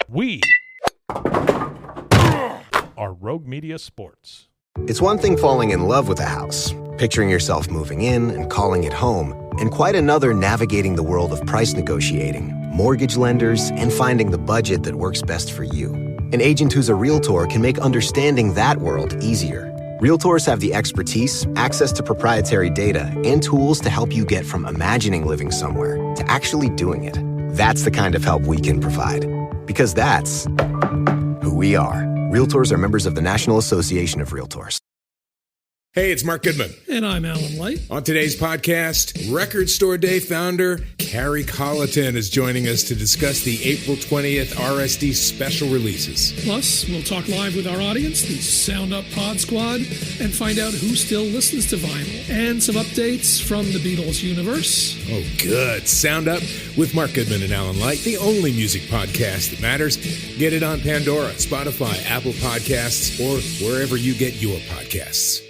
We are Rogue Media Sports. It's one thing falling in love with a house, picturing yourself moving in and calling it home, and quite another navigating the world of price negotiating, mortgage lenders, and finding the budget that works best for you. An agent who's a Realtor can make understanding that world easier. Realtors have the expertise, access to proprietary data, and tools to help you get from imagining living somewhere to actually doing it. That's the kind of help we can provide. Because that's who we are. Realtors are members of the National Association of Realtors. Hey, it's Mark Goodman. And I'm Alan Light. On today's podcast, Record Store Day founder Carrie Colleton is joining us to discuss the April 20th RSD special releases. Plus, we'll talk live with our audience, the Sound Up Pod Squad, and find out who still listens to vinyl. And some updates from the Beatles universe. Oh, good. Sound Up with Mark Goodman and Alan Light, the only music podcast that matters. Get it on Pandora, Spotify, Apple Podcasts, or wherever you get your podcasts.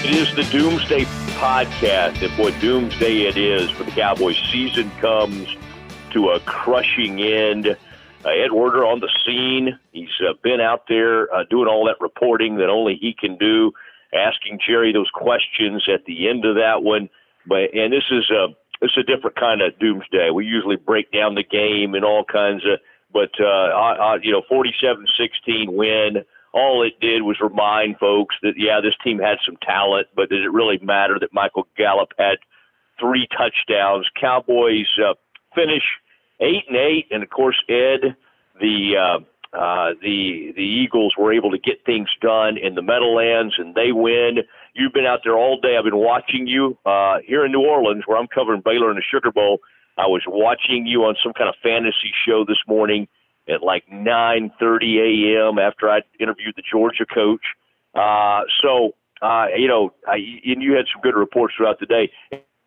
It is the Doomsday podcast, and boy, Doomsday it is for the Cowboys. Season comes to a crushing end. Ed Werder on the scene. He's been out there doing all that reporting that only he can do, asking Jerry those questions at the end of that one. And this is a different kind of Doomsday. We usually break down the game and all kinds of, but 47-16 win. All it did was remind folks that, yeah, this team had some talent, but did it really matter that Michael Gallup had 3 touchdowns? Cowboys finish 8-8, and of course, Ed, the Eagles were able to get things done in the Meadowlands, and they win. You've been out there all day. I've been watching you here in New Orleans, where I'm covering Baylor in the Sugar Bowl. I was watching you on some kind of fantasy show this morning at like 9:30 a.m. after I interviewed the Georgia coach. And you had some good reports throughout the day.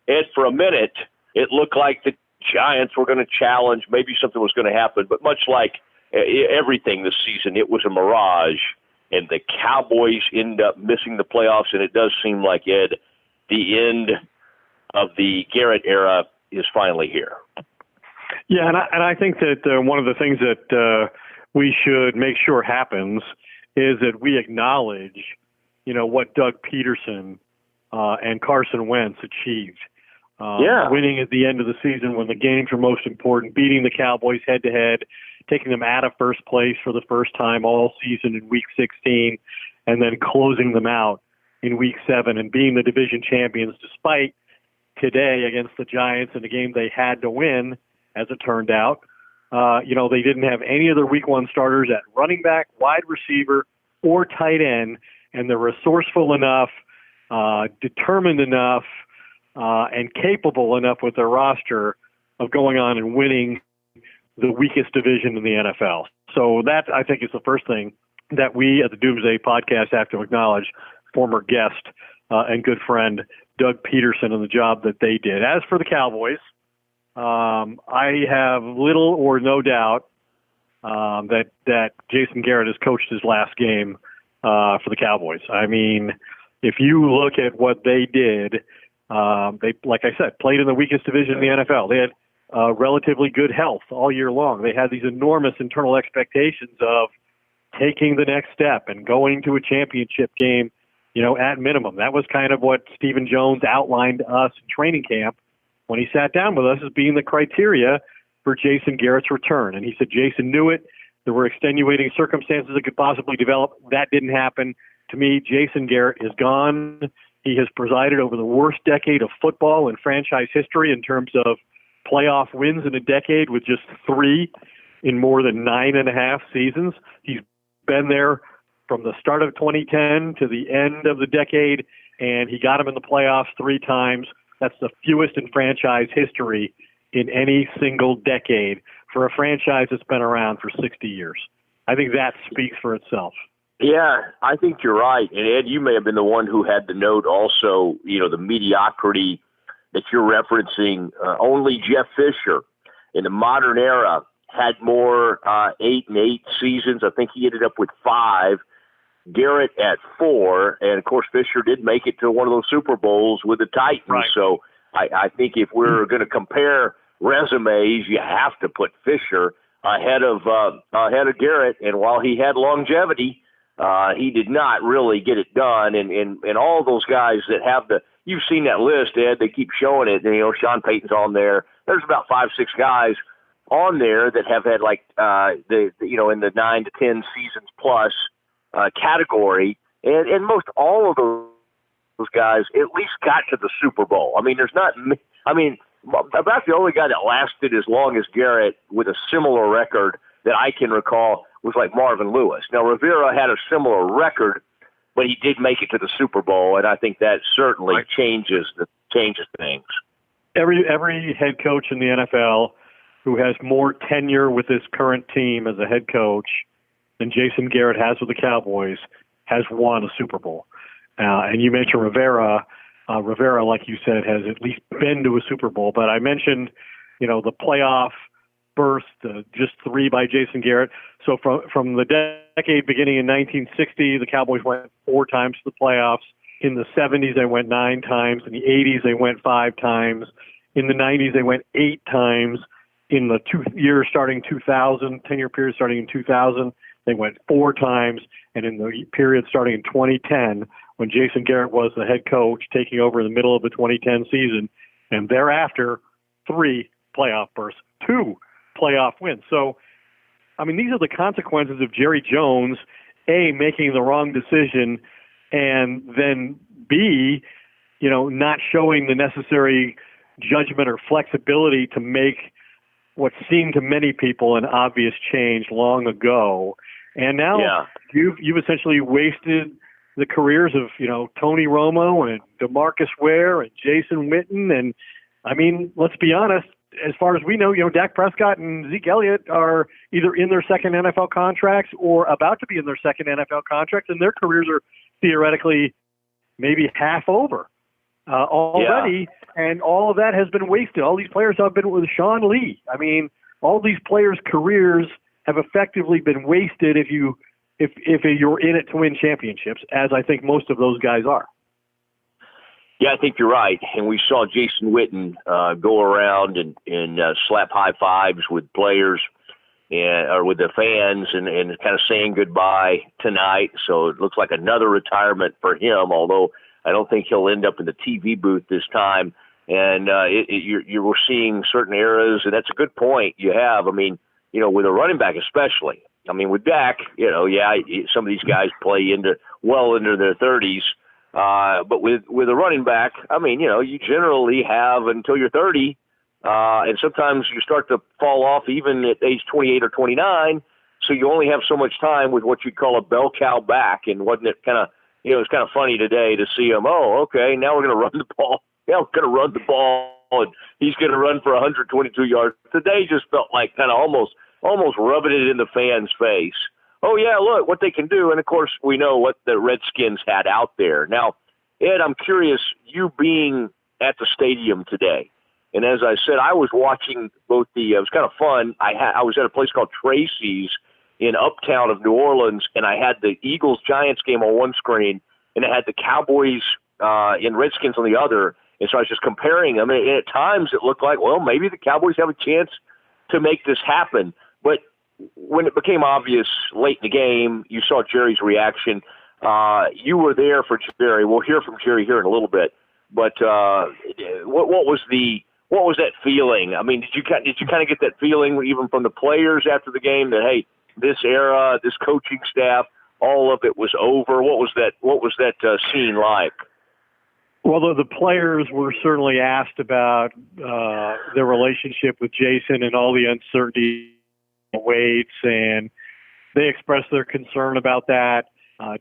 Ed, for a minute, it looked like the Giants were going to challenge. Maybe something was going to happen, but much like everything this season, it was a mirage, and the Cowboys end up missing the playoffs, and it does seem like, Ed, the end of the Garrett era is finally here. Yeah, and I think that one of the things that we should make sure happens is that we acknowledge, what Doug Peterson and Carson Wentz achieved. Winning at the end of the season when the games were most important, beating the Cowboys head-to-head, taking them out of first place for the first time all season in Week 16, and then closing them out in Week 7 and being the division champions despite today against the Giants in a game they had to win. As it turned out, they didn't have any of their Week 1 starters at running back, wide receiver, or tight end, and they're resourceful enough, determined enough, and capable enough with their roster of going on and winning the weakest division in the NFL. So that, I think, is the first thing that we at the Doomsday podcast have to acknowledge, former guest and good friend Doug Peterson and the job that they did. As for the Cowboys, I have little or no doubt that Jason Garrett has coached his last game for the Cowboys. I mean, if you look at what they did, they, like I said, played in the weakest division in the NFL. They had relatively good health all year long. They had these enormous internal expectations of taking the next step and going to a championship game, at minimum. That was kind of what Stephen Jones outlined to us in training camp when he sat down with us as being the criteria for Jason Garrett's return. And he said Jason knew it. There were extenuating circumstances that could possibly develop. That didn't happen. To me, Jason Garrett is gone. He has presided over the worst decade of football in franchise history in terms of playoff wins in a decade, with just 3 in more than 9.5 seasons. He's been there from the start of 2010 to the end of the decade, and he got him in the playoffs 3 times. That's the fewest in franchise history in any single decade for a franchise that's been around for 60 years. I think that speaks for itself. Yeah, I think you're right. And Ed, you may have been the one who had the note also, the mediocrity that you're referencing. Only Jeff Fisher in the modern era had more 8-8 seasons. I think he ended up with 5. Garrett at 4, and of course Fisher did make it to one of those Super Bowls with the Titans. Right. So I think if we're going to compare resumes, you have to put Fisher ahead of Garrett. And while he had longevity, he did not really get it done. And all those guys that have you've seen that list, Ed. They keep showing it. And, Sean Payton's on there. There's about 5-6 guys on there that have had in the 9 to 10 seasons plus category, and most all of those guys at least got to the Super Bowl. About the only guy that lasted as long as Garrett with a similar record that I can recall was like Marvin Lewis. Now Rivera had a similar record, but he did make it to the Super Bowl, and I think that certainly changes things. Every head coach in the NFL who has more tenure with his current team as a head coach than Jason Garrett has with the Cowboys has won a Super Bowl. And you mentioned Rivera. Rivera, like you said, has at least been to a Super Bowl. But I mentioned, the playoff burst, just 3 by Jason Garrett. So from the decade beginning in 1960, the Cowboys went 4 times to the playoffs. In the 70s, they went 9 times. In the 80s, they went 5 times. In the 90s, they went 8 times. In the 2-year starting 2000, 10-year period starting in 2000, they went 4 times. And in the period starting in 2010, when Jason Garrett was the head coach, taking over in the middle of the 2010 season, and thereafter, 3 playoff bursts, 2 playoff wins. So, these are the consequences of Jerry Jones, A, making the wrong decision, and then B, not showing the necessary judgment or flexibility to make what seemed to many people an obvious change long ago. And now you've essentially wasted the careers of, Tony Romo and DeMarcus Ware and Jason Witten. And let's be honest, as far as we know, Dak Prescott and Zeke Elliott are either in their second NFL contracts or about to be in their second NFL contracts, and their careers are theoretically maybe half over already. And all of that has been wasted. All these players have been with Sean Lee. All these players' careers have effectively been wasted if you're in it to win championships, as I think most of those guys are. Yeah, I think you're right. And we saw Jason Witten go around and slap high fives with players or with the fans and kind of saying goodbye tonight. So it looks like another retirement for him, although I don't think he'll end up in the TV booth this time. And you were seeing certain eras, and that's a good point you have. With a running back especially. With Dak, some of these guys play well into their 30s. But with a running back, you generally have until you're 30, and sometimes you start to fall off even at age 28 or 29. So you only have so much time with what you call a bell cow back. And wasn't it kind of, it's kind of funny today to see him. Oh, okay, now we're going to run the ball. Now we're going to run the ball, and he's going to run for 122 yards. Today just felt like kind of almost rubbing it in the fans' face. Oh, yeah, look what they can do. And, of course, we know what the Redskins had out there. Now, Ed, I'm curious, you being at the stadium today, and as I said, I was watching both it was kind of fun. I was at a place called Tracy's in uptown of New Orleans, and I had the Eagles-Giants game on one screen, and I had the Cowboys and Redskins on the other. And so I was just comparing them. And at times it looked like, well, maybe the Cowboys have a chance to make this happen. But when it became obvious late in the game, you saw Jerry's reaction. You were there for Jerry. We'll hear from Jerry here in a little bit. But what was that feeling? Did you kind of get that feeling even from the players after the game that, hey, this era, this coaching staff, all of it was over? What was that scene like? Well, the players were certainly asked about their relationship with Jason and all the uncertainty waits, and they expressed their concern about that.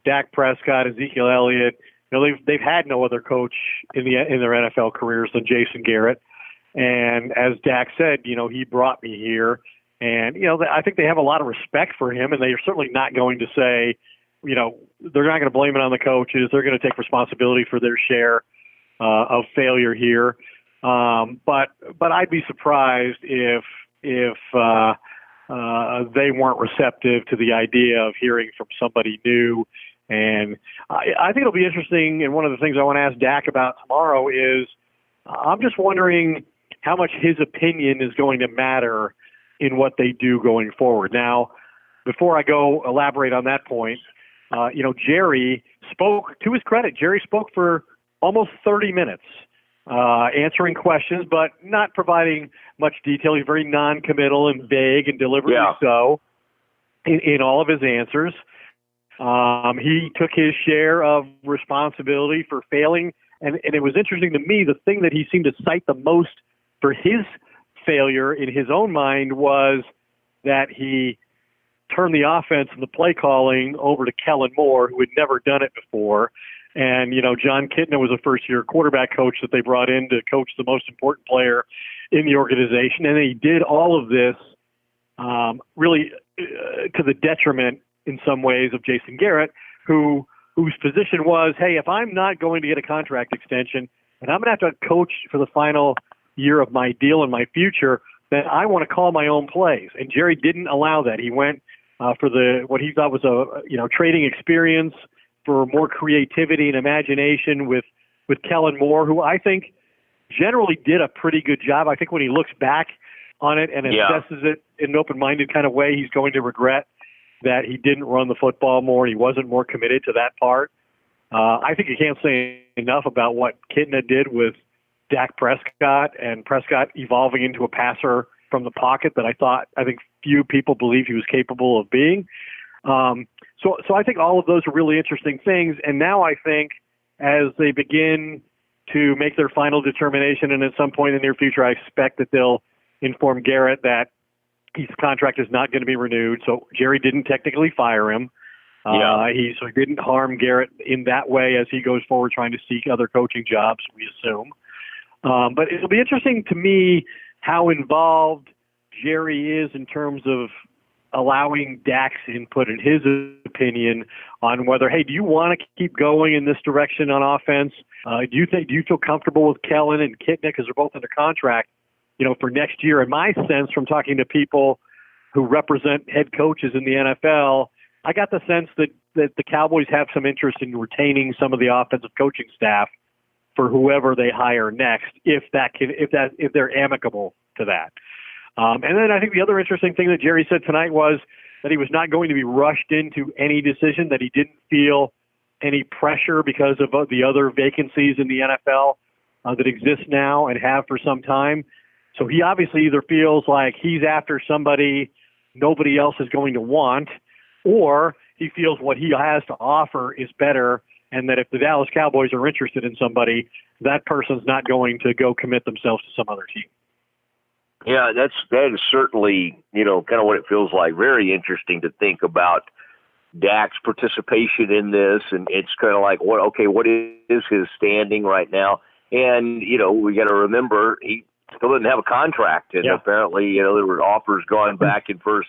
Dak Prescott, Ezekiel Elliott, they've had no other coach in their NFL careers than Jason Garrett. And as Dak said, he brought me here, and I think they have a lot of respect for him, and they are certainly not going to say, they're not going to blame it on the coaches. They're going to take responsibility for their share of failure here. But I'd be surprised if they weren't receptive to the idea of hearing from somebody new And I think it'll be interesting, and one of the things I want to ask Dak about tomorrow is I'm just wondering how much his opinion is going to matter in what they do going forward. Now, before I go elaborate on that point, Jerry spoke, to his credit, Jerry spoke for almost 30 minutes, answering questions, but not providing much detail. He's very non-committal and vague and deliberately so in all of his answers. He took his share of responsibility for failing, and it was interesting to me, the thing that he seemed to cite the most for his failure in his own mind was that he turned the offense and the play calling over to Kellen Moore, who had never done it before. And, John Kitna was a first-year quarterback coach that they brought in to coach the most important player in the organization. And he did all of this really to the detriment, in some ways, of Jason Garrett, whose position was, hey, if I'm not going to get a contract extension and I'm going to have to coach for the final year of my deal and my future, then I want to call my own plays. And Jerry didn't allow that. He went for what he thought was a trading experience for more creativity and imagination with Kellen Moore, who I think generally did a pretty good job. I think when he looks back on it and assesses it in an open-minded kind of way, he's going to regret that he didn't run the football more. He wasn't more committed to that part. I think you can't say enough about what Kitna did with Dak Prescott and Prescott evolving into a passer from the pocket that I think few people believed he was capable of being. So I think all of those are really interesting things. And now I think as they begin to make their final determination, and at some point in the near future, I expect that they'll inform Garrett that his contract is not going to be renewed. So Jerry didn't technically fire him. He didn't harm Garrett in that way as he goes forward trying to seek other coaching jobs, we assume. But it'll be interesting to me how involved Jerry is in terms of allowing Dak's input and his opinion on whether, hey, do you want to keep going in this direction on offense? Do you feel comfortable with Kellen and Kitna because they're both under contract, for next year? And my sense from talking to people who represent head coaches in the NFL, I got the sense that the Cowboys have some interest in retaining some of the offensive coaching staff for whoever they hire next, if they're amicable to that. And then I think the other interesting thing that Jerry said tonight was that he was not going to be rushed into any decision, that he didn't feel any pressure because of the other vacancies in the NFL that exist now and have for some time. So he obviously either feels like he's after somebody nobody else is going to want, or he feels what he has to offer is better, and that if the Dallas Cowboys are interested in somebody, that person's not going to go commit themselves to some other team. Yeah, that is certainly, kind of what it feels like. Very interesting to think about Dak's participation in this, and it's kind of like, what is his standing right now? And, we got to remember he still didn't have a contract, and apparently, there were offers going back and forth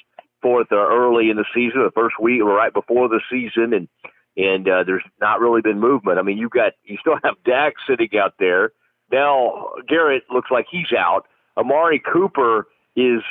early in the season, the first week or right before the season, and there's not really been movement. I mean, you still have Dak sitting out there. Now Garrett looks like he's out. Amari Cooper is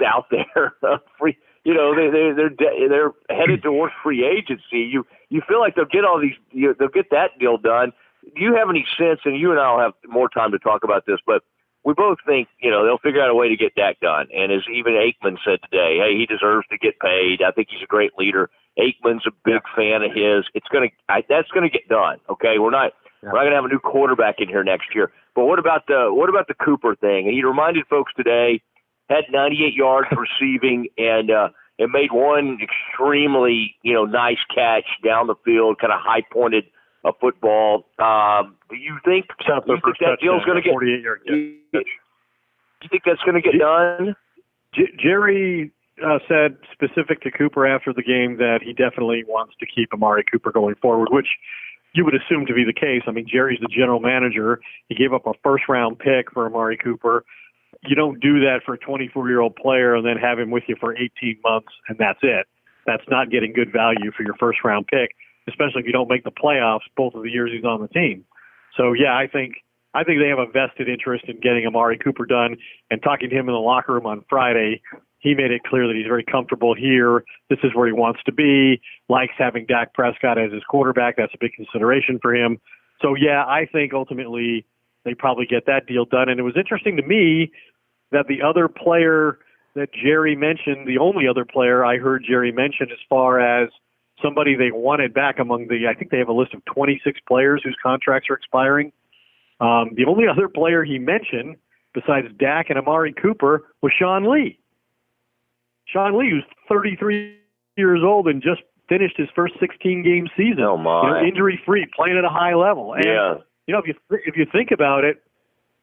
out there. Free, they're headed towards free agency. You feel like they'll get all these, they'll get that deal done. Do you have any sense? And you and I'll have more time to talk about this, but we both think they'll figure out a way to get Dak done. And as even Aikman said today, hey, he deserves to get paid. I think he's a great leader. Aikman's a big fan of his. That's gonna get done. Okay, we're not gonna have a new quarterback in here next year. But what about the Cooper thing? And he reminded folks today, had 98 yards receiving and made one extremely nice catch down the field, kind of high pointed a football. Do you think that deal's going to get 48-yard catch? You think that's going to get done? Jerry said specific to Cooper after the game that he definitely wants to keep Amari Cooper going forward, which you would assume to be the case. I mean, Jerry's the general manager. He gave up a first-round pick for Amari Cooper. You don't do that for a 24-year-old player and then have him with you for 18 months, and that's it. That's not getting good value for your first-round pick, especially if you don't make the playoffs both of the years he's on the team. So, yeah, I think they have a vested interest in getting Amari Cooper done, and talking to him in the locker room on Friday, he made it clear that he's very comfortable here. This is where he wants to be, likes having Dak Prescott as his quarterback. That's a big consideration for him. So, yeah, I think ultimately they probably get that deal done. And it was interesting to me that the other player that Jerry mentioned, the only other player I heard Jerry mention as far as somebody they wanted back among I think they have a list of 26 players whose contracts are expiring. The only other player he mentioned besides Dak and Amari Cooper was Sean Lee. Sean Lee, who's 33 years old and just finished his first 16-game season. Oh, my. Injury-free, playing at a high level. And, if you think about it,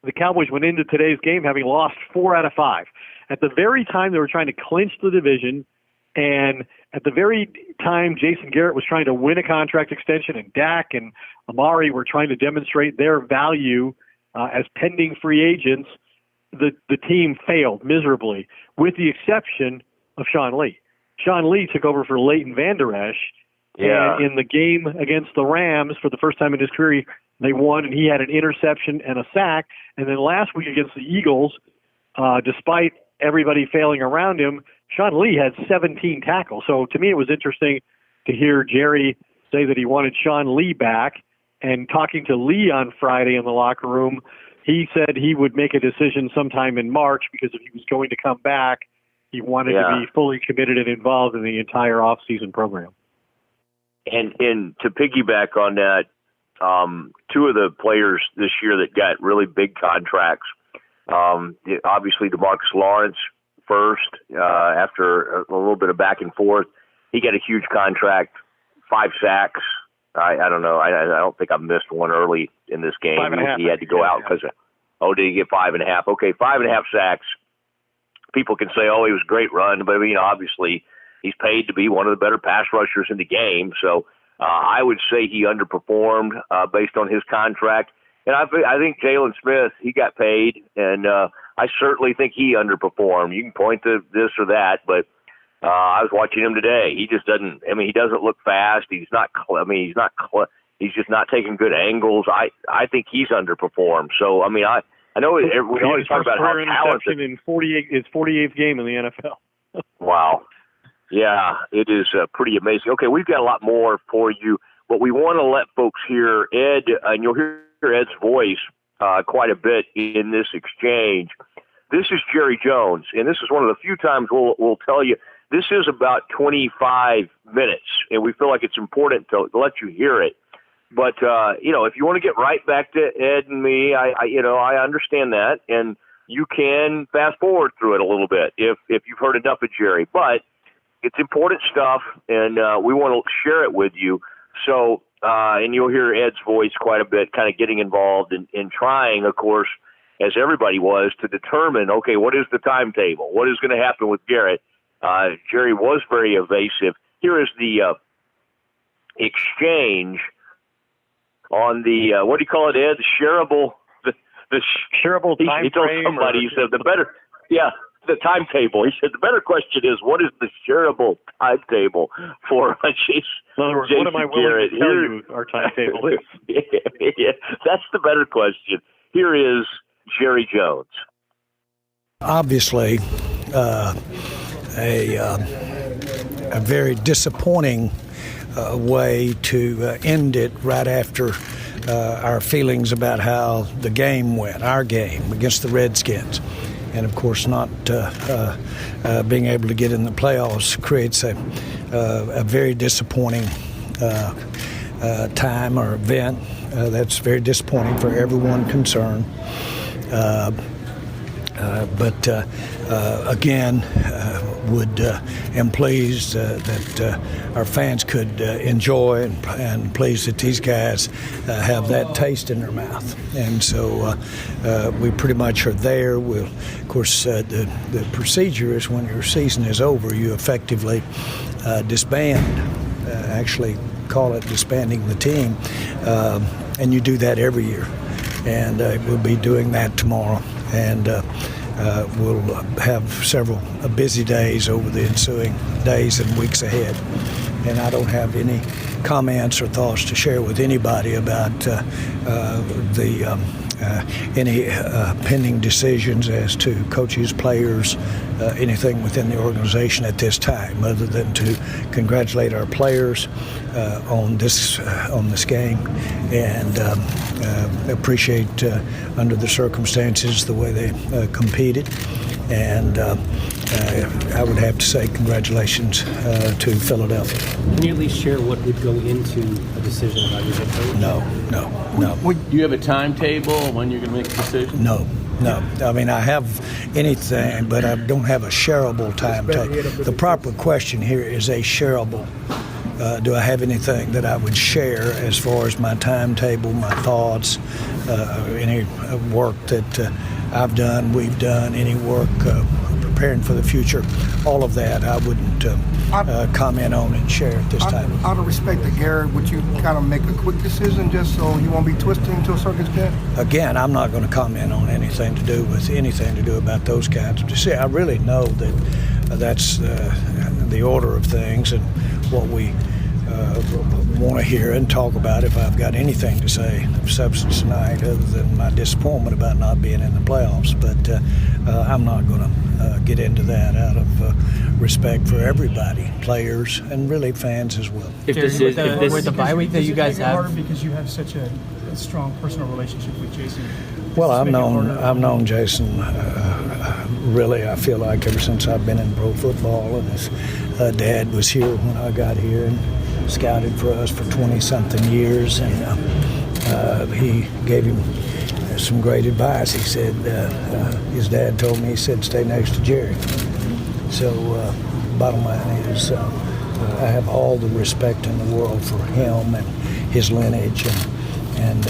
the Cowboys went into today's game having lost 4 out of 5. At the very time they were trying to clinch the division, and at the very time Jason Garrett was trying to win a contract extension, and Dak and Amari were trying to demonstrate their value as pending free agents, the team failed miserably, with the exception of Sean Lee. Sean Lee took over for Leighton Vander Esch, and in the game against the Rams for the first time in his career, they won, and he had an interception and a sack. And then last week against the Eagles, despite everybody failing around him, Sean Lee had 17 tackles. So to me, it was interesting to hear Jerry say that he wanted Sean Lee back. And talking to Lee on Friday in the locker room, he said he would make a decision sometime in March because if he was going to come back, he wanted to be fully committed and involved in the entire off-season program. And to piggyback on that, two of the players this year that got really big contracts, obviously DeMarcus Lawrence first, after a little bit of back and forth. He got a huge contract, 5 sacks. I don't know. I don't think I missed one early in this game. 5.5. He had to go out because did he get 5.5? Okay, 5.5 sacks. People can say, he was a great run, but obviously he's paid to be one of the better pass rushers in the game. So I would say he underperformed based on his contract. And I think Jalen Smith, he got paid, and I certainly think he underperformed. You can point to this or that, but I was watching him today. He just doesn't. He doesn't look fast. He's not. He's just not taking good angles. I think he's underperformed. So I know we always talk about how talented. In 48th game in the NFL. Wow. Yeah, it is pretty amazing. Okay, we've got a lot more for you, but we want to let folks hear Ed, and you'll hear Ed's voice quite a bit in this exchange. This is Jerry Jones, and this is one of the few times we'll tell you this is about 25 minutes, and we feel like it's important to let you hear it. But, if you want to get right back to Ed and me, I understand that, and you can fast forward through it a little bit if you've heard enough of Jerry. But it's important stuff, and we want to share it with you. So, and you'll hear Ed's voice quite a bit, kind of getting involved in trying, of course, as everybody was, to determine, okay, what is the timetable? What is going to happen with Garrett? Jerry was very evasive. Here is the exchange on the, what do you call it, Ed? Shareable, the shareable time he told somebody, he said, the timetable. He said, the better question is, what is the shareable timetable for Jason Garrett? What am I willing to tell you our timetable is? Yeah, that's the better question. Here is Jerry Jones. Obviously, a very disappointing way to end it right after our feelings about how the game went, our game against the Redskins. And, of course, not being able to get in the playoffs creates a very disappointing time or event. That's very disappointing for everyone concerned. But again, am pleased that our fans could enjoy and pleased that these guys have that taste in their mouth. And so we pretty much are there. Of course, the procedure is when your season is over, you effectively disband, actually call it disbanding the team, and you do that every year. And we'll be doing that tomorrow. And we'll have several busy days over the ensuing days and weeks ahead. And I don't have any comments or thoughts to share with anybody about any pending decisions as to coaches, players, anything within the organization at this time, other than to congratulate our players on this game and appreciate under the circumstances the way they competed. And I would have to say congratulations to Philadelphia. Can you at least share what would go into a decision about your head coach? No. Do you have a timetable when you're going to make a decision? No. I mean, I have anything, but I don't have a shareable timetable. The proper question here is a shareable. Do I have anything that I would share as far as my timetable, my thoughts, any work that I've done, we've done, any work preparing for the future? All of that I wouldn't comment on and share at this time. Out of respect to Garrett, would you kind of make a quick decision just so you won't be twisting to a certain extent? Again, I'm not going to comment on anything to do about those kinds of decisions. I really know that that's the order of things and what we want to hear and talk about. If I've got anything to say of substance tonight other than my disappointment about not being in the playoffs, but I'm not going to get into that out of respect for everybody, players and really fans as well. With the bye week that you guys have, because you have such a strong personal relationship with Jason. Well, I've known Jason really, I feel like ever since I've been in pro football, and his dad was here when I got here and scouted for us for 20-something years, and he gave him some great advice. He said, his dad told me, he said, stay next to Jerry. So bottom line is I have all the respect in the world for him and his lineage, and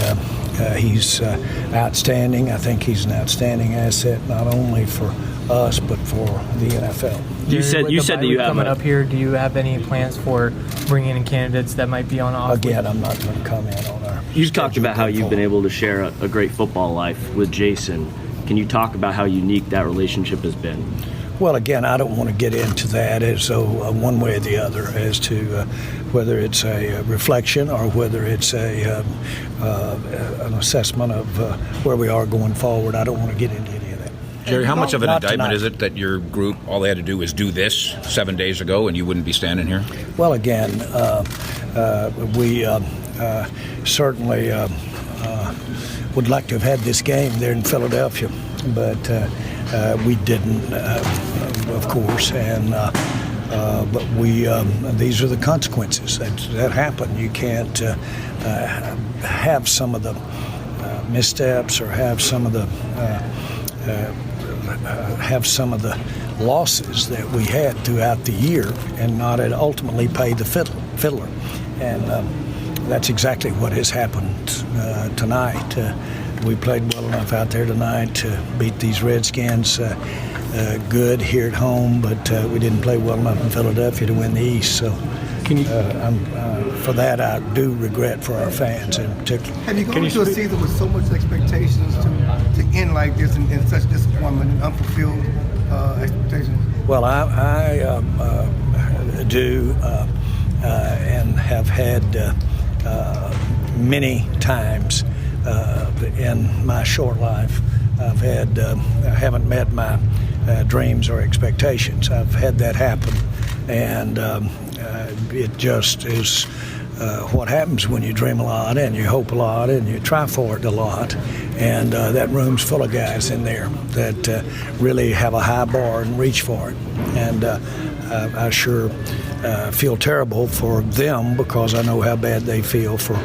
he's outstanding. I think he's an outstanding asset, not only for us, but for the NFL. You said that you have coming up here. Do you have any plans for bringing in candidates that might be on off? Again, I'm not going to comment on our. You talked about how you've been able to share a great football life with Jason. Can you talk about how unique that relationship has been? Well, again, I don't want to get into that as one way or the other as to whether it's a reflection or whether it's an assessment of where we are going forward. I don't want to get into any of that. Jerry, how much of an indictment tonight. is it that your group, all they had to do was do this 7 days ago and you wouldn't be standing here? Well, again, we certainly would like to have had this game there in Philadelphia, but we didn't, of course, and but these are the consequences that happen. You can't have some of the missteps or have some of the losses that we had throughout the year and not ultimately pay the fiddler. And that's exactly what has happened tonight. We played well enough out there tonight to beat these Redskins good here at home, but we didn't play well enough in Philadelphia to win the East. So for that, I do regret for our fans in particular. Have you gone into a season with so much expectations to end like this and such disappointment and unfulfilled expectations? Well, I do and have had many times in my short life. I haven't met my dreams or expectations. I've had that happen, and it just is what happens when you dream a lot and you hope a lot and you try for it a lot. And that room's full of guys in there that really have a high bar and reach for it. And I sure feel terrible for them because I know how bad they feel for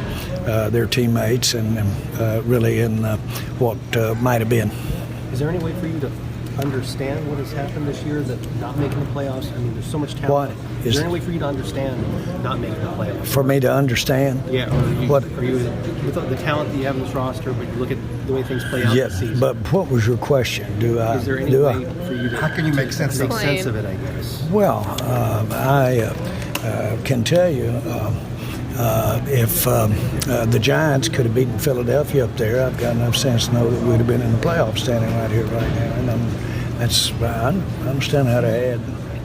their teammates and really in what might have been. Is there any way for you to understand what has happened this year, that not making the playoffs? I mean, there's so much talent. Is there any way for you to understand not making the playoffs? For me to understand? Yeah. With the talent that you have in this roster, but you look at the way things play out this season. But what was your question? Is there any way for you to... How can you make sense of it, I guess? Well, I can tell you... if the Giants could have beaten Philadelphia up there, I've got enough sense to know that we'd have been in the playoffs standing right here, right now. And I understand how to add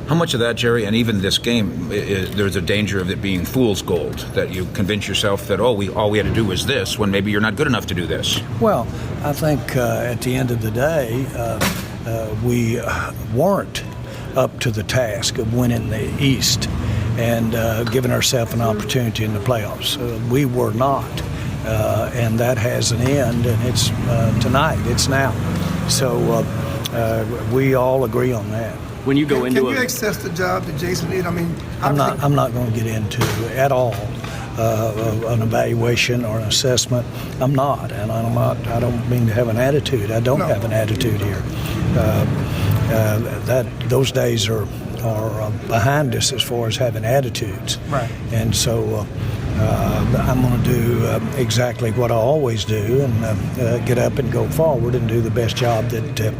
How much of that, Jerry, and even this game, there's a danger of it being fool's gold, that you convince yourself that, all we had to do was this, when maybe you're not good enough to do this? Well, I think at the end of the day, we weren't up to the task of winning the East and giving ourselves an opportunity in the playoffs. We were not, and that has an end, and it's tonight, it's now. So we all agree on that. When you go into can you access the job that Jason did? I mean, I'm not going to get into at all an evaluation or an assessment. I'm not, and I don't mean to have an attitude. I don't have an attitude here. Those days are behind us as far as having attitudes. Right. And so I'm going to do exactly what I always do, and get up and go forward and do the best job that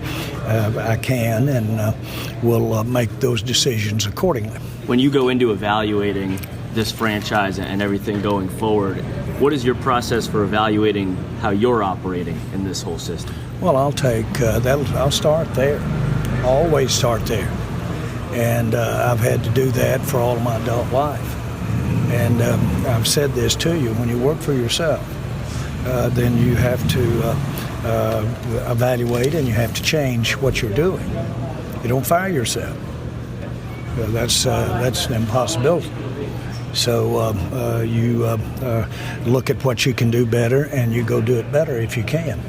I can, and we'll make those decisions accordingly. When you go into evaluating this franchise and everything going forward, what is your process for evaluating how you're operating in this whole system? Well, I'll take I'll start there. I always start there, and I've had to do that for all of my adult life. And I've said this to you: when you work for yourself, then you have to evaluate, and you have to change what you're doing. You don't fire yourself. That's an impossibility. So you look at what you can do better, and you go do it better if you can.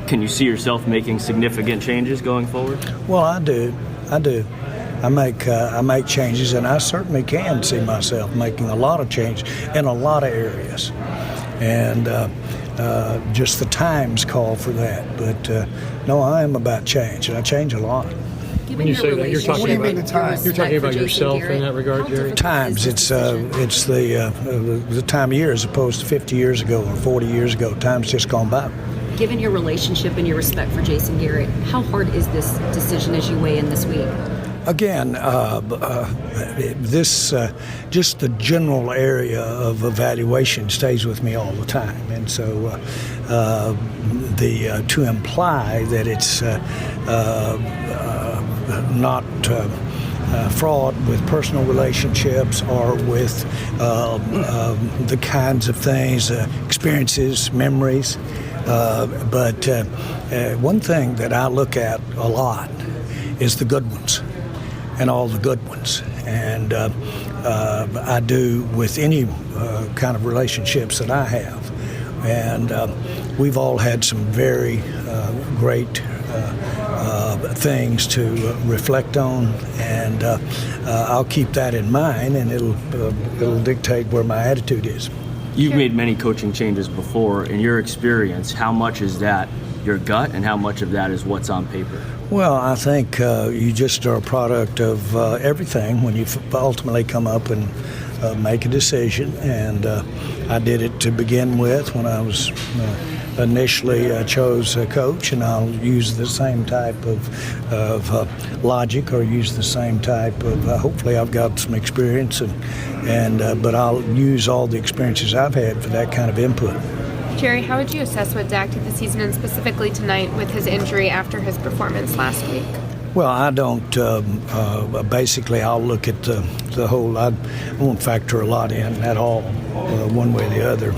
Can you see yourself making significant changes going forward? Well, I do. I make changes, and I certainly can see myself making a lot of change in a lot of areas. And just the times call for that. But no, I am about change, and I change a lot. When you say that, you're talking about yourself in that regard, Jerry? Times. It's the time of year as opposed to 50 years ago or 40 years ago. Time's just gone by. Given your relationship and your respect for Jason Garrett, how hard is this decision as you weigh in this week? Again, this just the general area of evaluation stays with me all the time, and so to imply that it's not fraud with personal relationships or with the kinds of things, experiences, memories. But one thing that I look at a lot is the good ones and all the good ones. And I do with any kind of relationships that I have. And we've all had some very great things to reflect on, and I'll keep that in mind, and it'll dictate where my attitude is. You've made many coaching changes before. In your experience, how much is that your gut, and how much of that is what's on paper? Well, I think you just are a product of everything when you ultimately come up and make a decision, and I did it to begin with when I was initially chose a coach, and I'll use the same type of logic, or use the same type of hopefully I've got some experience, but I'll use all the experiences I've had for that kind of input. Jerry, how would you assess what Dak did this season, and specifically tonight with his injury after his performance last week? Well, I don't. Basically, I'll look at the whole. I won't factor a lot in at all, one way or the other.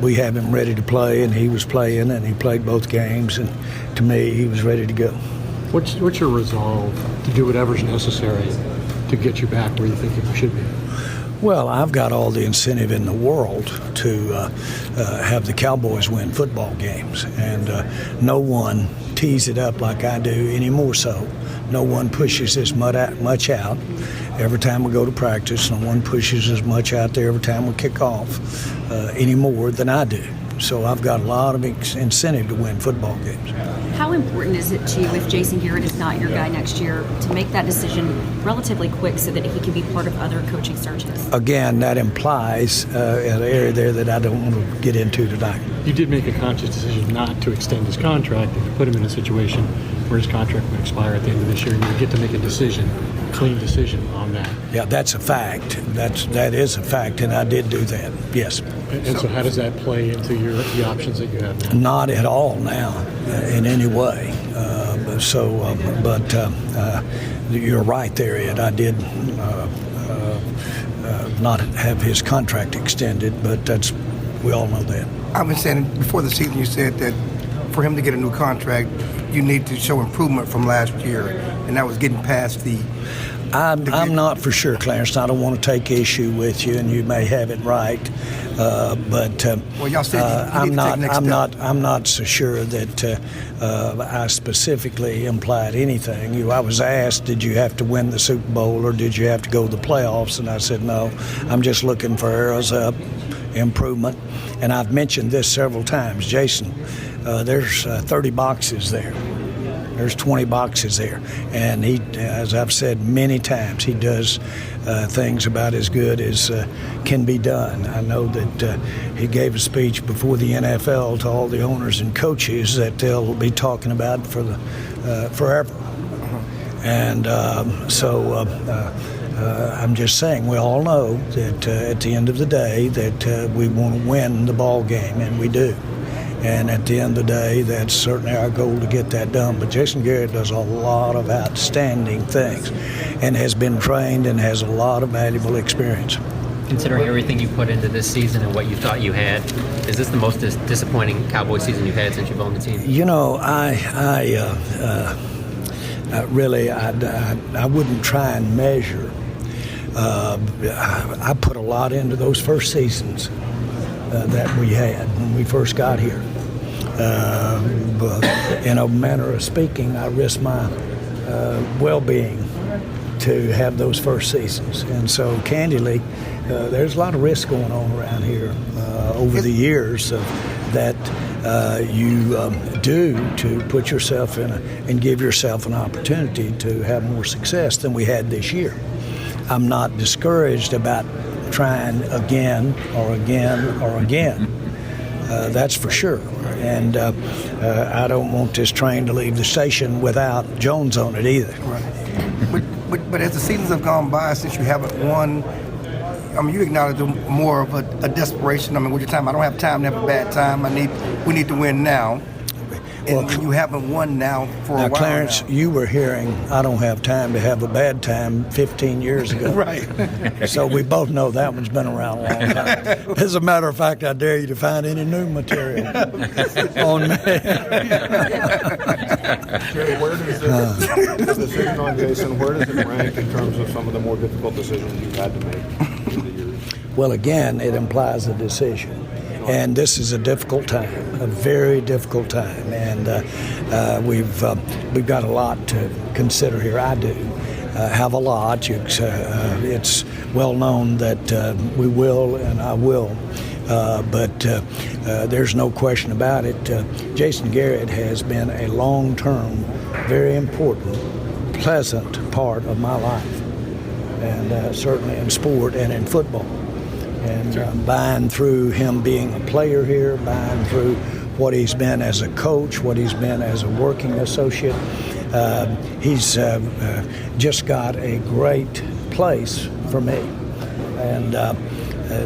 We have him ready to play, and he was playing, and he played both games, and to me, he was ready to go. What's your resolve to do whatever's necessary to get you back where you think you should be? Well, I've got all the incentive in the world to have the Cowboys win football games, and no one tees it up like I do, any more so. No one pushes as much out every time we go to practice. No one pushes as much out there every time we kick off any more than I do. So I've got a lot of incentive to win football games. How important is it to you, if Jason Garrett is not your guy next year, to make that decision relatively quick so that he can be part of other coaching searches? Again, that implies an area there that I don't want to get into tonight. You did make a conscious decision not to extend his contract and to put him in a situation where his contract would expire at the end of this year, and you get to make a clean decision on that. Yeah, that's a fact. That is a fact, and I did do that, yes. And so how does that play into the options that you have now? Not at all now, in any way. you're right there, Ed. I did not have his contract extended, but we all know that. I've been saying before the season, you said that for him to get a new contract, you need to show improvement from last year, and that was getting past the. I'm not for sure, Clarence. I don't want to take issue with you, and you may have it right, but well, y'all said I'm not so sure that I specifically implied anything. I was asked, did you have to win the Super Bowl or did you have to go to the playoffs? And I said, no, I'm just looking for arrows up, improvement. And I've mentioned this several times, Jason. There's 30 boxes there. There's 20 boxes there. And he, as I've said many times, he does things about as good as can be done. I know that he gave a speech before the NFL to all the owners and coaches that they'll be talking about for the forever. And so I'm just saying, we all know that at the end of the day that we want to win the ball game, and we do. And at the end of the day, that's certainly our goal to get that done. But Jason Garrett does a lot of outstanding things and has been trained and has a lot of valuable experience. Considering everything you put into this season and what you thought you had, is this the most disappointing Cowboy season you've had since you've owned the team? You know, I wouldn't try and measure. I put a lot into those first seasons that we had when we first got here. But in a manner of speaking, I risked my well-being to have those first seasons. And so, candidly, there's a lot of risk going on around here over the years that you do to put yourself in and give yourself an opportunity to have more success than we had this year. I'm not discouraged about trying again or again or again. That's for sure. And I don't want this train to leave the station without Jones on it either. Right. But as the seasons have gone by since you haven't won, I mean, you acknowledge more of a desperation. I mean, with your time, I don't have time to have a bad time. We need to win now. And you haven't won now for a while. Clarence, now. You were hearing, I don't have time to have a bad time 15 years ago. Right. So we both know that one's been around a long time. As a matter of fact, I dare you to find any new material on me. Jerry, where does the decision on Jason, where does it rank in terms of some of the more difficult decisions you've had to make through the years? Well, again, it implies a decision. And this is a difficult time, a very difficult time, and we've got a lot to consider here. I do have a lot. It's well known that we will and I will, but there's no question about it. Jason Garrett has been a long-term, very important, pleasant part of my life, and certainly in sport and in football. And buying through him being a player here, buying through what he's been as a coach, what he's been as a working associate, he's just got a great place for me. And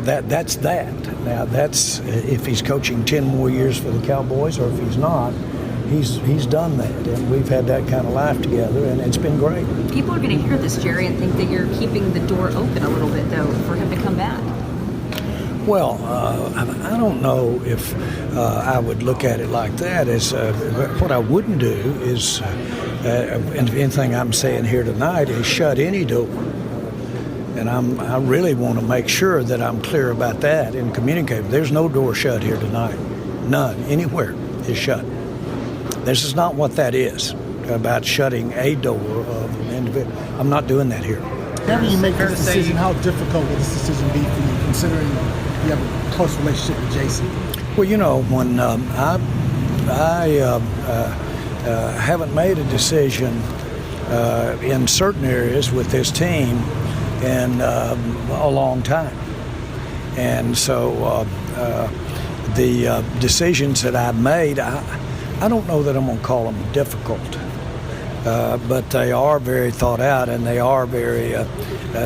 that's that. Now, that's if he's coaching 10 more years for the Cowboys, or if he's not, he's done that. And we've had that kind of life together, and it's been great. People are going to hear this, Jerry, and think that you're keeping the door open a little bit, though, for him to come back. Well, I don't know if I would look at it like that. As what I wouldn't do is, and anything I'm saying here tonight is shut any door. And I really want to make sure that I'm clear about that and communicate. There's no door shut here tonight. None. Anywhere is shut. This is not what that is, about shutting a door of an individual. I'm not doing that here. Whenever you make this decision, how difficult will this decision be for you, considering you have a close relationship with Jason? Well, you know, when I haven't made a decision in certain areas with this team in a long time. And so the decisions that I've made, I don't know that I'm going to call them difficult. But they are very thought out, and they are very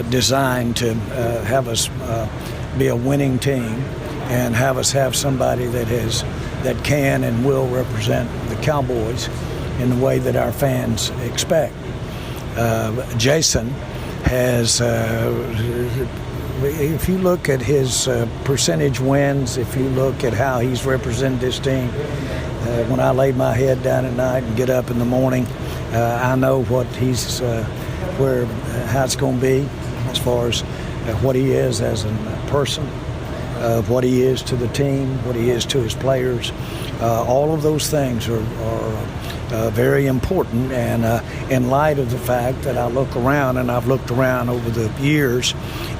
designed to have us be a winning team and have us have somebody that can and will represent the Cowboys in the way that our fans expect. Jason has, if you look at his percentage wins, if you look at how he's represented this team, when I lay my head down at night and get up in the morning, I know what he's, how it's going to be as far as what he is as a person, what he is to the team, what he is to his players. All of those things are very important, and in light of the fact that I look around, and I've looked around over the years,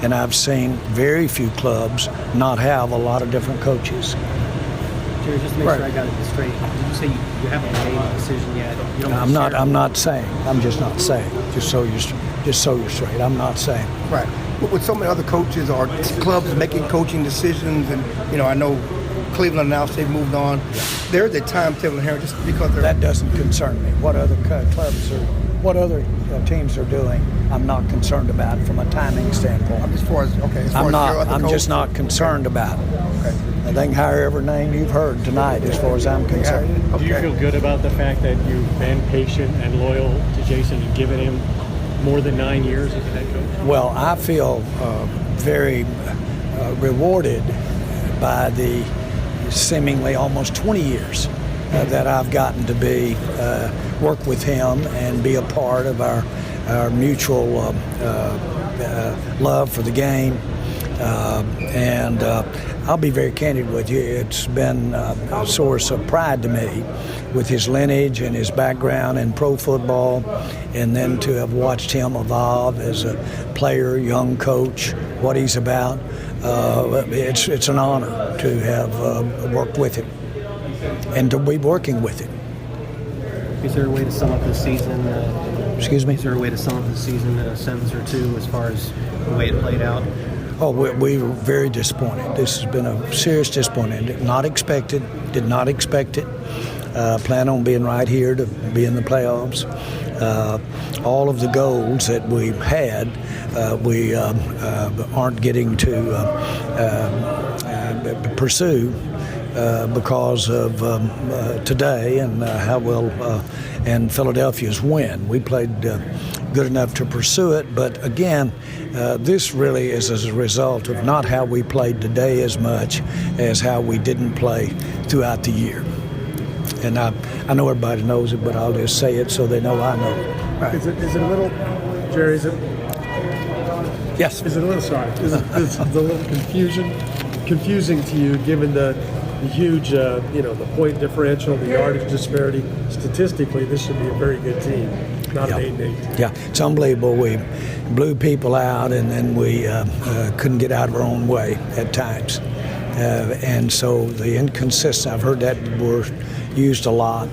and I've seen very few clubs not have a lot of different coaches. Jerry, just to make sure I got it straight, did you say you haven't made a decision yet? You don't I'm not saying. I'm just not saying. Just so you're straight. I'm not saying. Right. But with so many other coaches or clubs making coaching decisions, and I know Cleveland announced they've moved on. There's a timetable in here just because that doesn't concern me. What other clubs or what other teams are doing, I'm not concerned about from a timing standpoint. I'm just not concerned about it. Okay. They can hire every name you've heard tonight, as far as I'm concerned. Yeah. Okay. Do you feel good about the fact that you've been patient and loyal to Jason and given him more than 9 years as a head coach? Well, I feel very rewarded by the seemingly almost 20 years that I've gotten to be work with him and be a part of our mutual love for the game. And I'll be very candid with you. It's been a source of pride to me with his lineage and his background in pro football, and then to have watched him evolve as a player, young coach, what he's about. It's an honor to have worked with him and to be working with him. Is there a way to sum up this season? Excuse me? Is there a way to sum up the season in a sentence or two as far as the way it played out? Oh, we were very disappointed. This has been a serious disappointment. Did not expect it. Plan on being right here to be in the playoffs. All of the goals that we had, we aren't getting to pursue because of today and how well and Philadelphia's win. We played good enough to pursue it, but again, this really is as a result of not how we played today as much as how we didn't play throughout the year. And I know everybody knows it, but I'll just say it so they know I know it. Right. Is it a little, Jerry, Yes. Is it a little, sorry, is it a little confusing to you given the huge, the point differential, the yardage disparity? Statistically, this should be a very good team, not an 8-8. Yeah, it's unbelievable. We blew people out, and then we couldn't get out of our own way at times. And so the inconsistency, I've heard that word used a lot,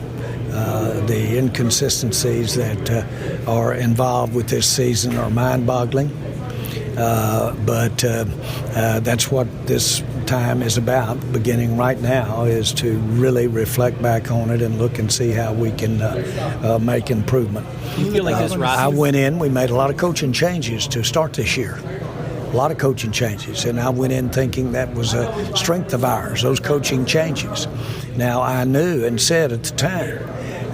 the inconsistencies that are involved with this season are mind-boggling. But that's what this time is about, beginning right now, is to really reflect back on it and look and see how we can make improvement. You feel like this roster? I went in, we made a lot of coaching changes to start this year. A lot of coaching changes, and I went in thinking that was a strength of ours, those coaching changes. Now, I knew and said at the time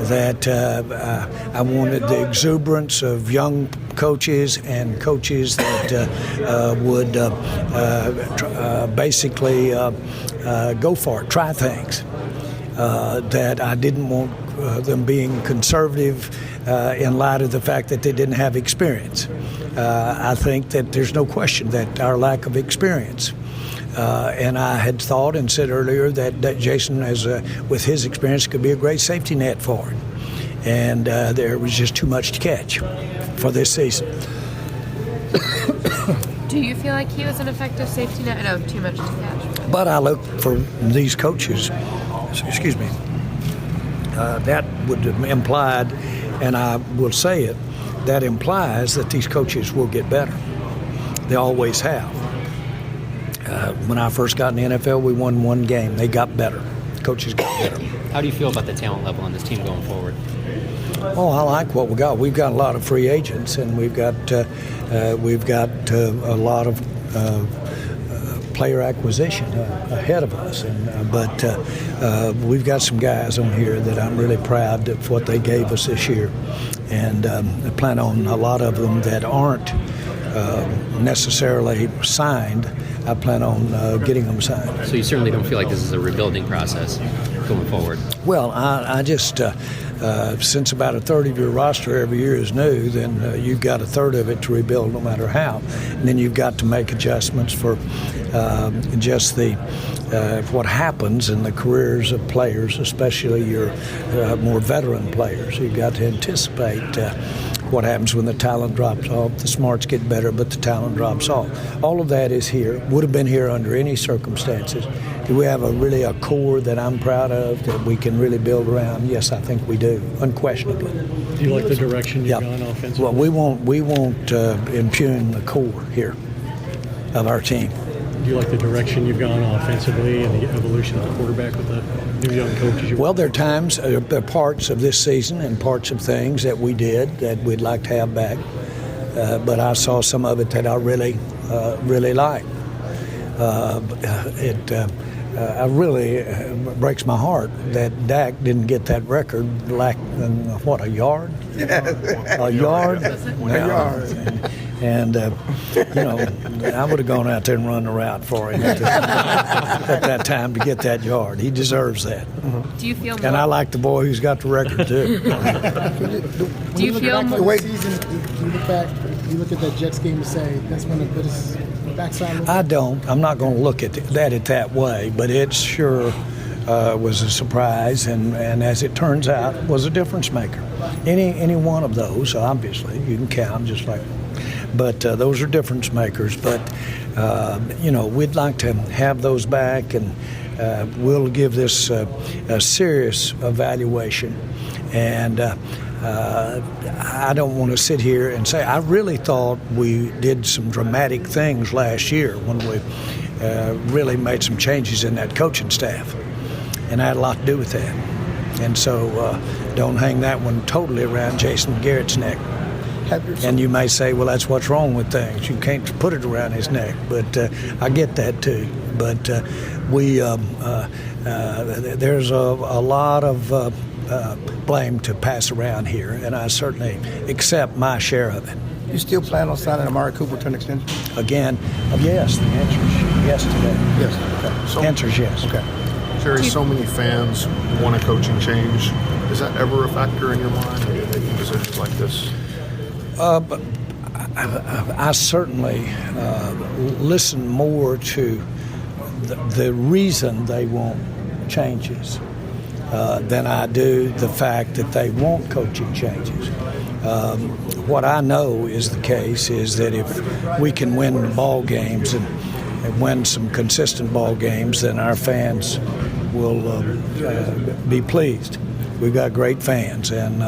that I wanted the exuberance of young coaches and coaches that would basically go for it, try things. That I didn't want them being conservative in light of the fact that they didn't have experience. I think that there's no question that our lack of experience. And I had thought and said earlier that Jason, with his experience, could be a great safety net for him. And there was just too much to catch for this season. Do you feel like he was an effective safety net? I know, too much to catch. But I look for these coaches, that would have implied, and I will say it, that implies that these coaches will get better. They always have. When I first got in the NFL, we won one game. They got better. Coaches got better. How do you feel about the talent level on this team going forward? Oh, I like what we got. We've got a lot of free agents, and we've got a lot of player acquisition ahead of us. But we've got some guys on here that I'm really proud of what they gave us this year. And I plan on a lot of them that aren't necessarily signed. I plan on getting them signed. So you certainly don't feel like this is a rebuilding process going forward? Well, I just, since about a third of your roster every year is new, then you've got a third of it to rebuild no matter how. And then you've got to make adjustments for just the what happens in the careers of players, especially your more veteran players. You've got to anticipate what happens when the talent drops off. The smarts get better, but the talent drops off. All of that is here, would have been here under any circumstances. Do we have really a core that I'm proud of that we can really build around? Yes, I think we do, unquestionably. Do you like the direction you've gone offensively? Well, we won't impugn the core here of our team. Do you like the direction you've gone offensively and the evolution of the quarterback with the new young coaches? Well, there are times, there are parts of this season and parts of things that we did that we'd like to have back. But I saw some of it that I really liked. It really breaks my heart that Dak didn't get that record a yard? A yard? A yard. And I would have gone out there and run the route for him at that time to get that yard. He deserves that. Do you feel? And I like the boy who's got the record too. Do you feel? The season, do you look back? You look at that Jets game and say that's one of the biggest backside. I don't. I'm not going to look at it that way, but it sure was a surprise, and as it turns out, was a difference maker. Any one of those, obviously, you can count just like. But those are difference makers. But, we'd like to have those back, and we'll give this a serious evaluation. And I don't want to sit here and say, I really thought we did some dramatic things last year when we really made some changes in that coaching staff. And I had a lot to do with that. And so don't hang that one totally around Jason Garrett's neck. And you may say, well, that's what's wrong with things. You can't put it around his neck. But I get that, too. But there's a lot of blame to pass around here, and I certainly accept my share of it. You still plan on signing Amari Cooper to an extension? Again, yes. The answer is yes today. Yes. Okay. So, answer is yes. Okay. Jerry, so many fans want a coaching change. Is that ever a factor in your mind when you're making decisions like this? But I certainly listen more to the reason they want changes than I do the fact that they want coaching changes. What I know is the case is that if we can win ball games and win some consistent ball games, then our fans will be pleased. We've got great fans, and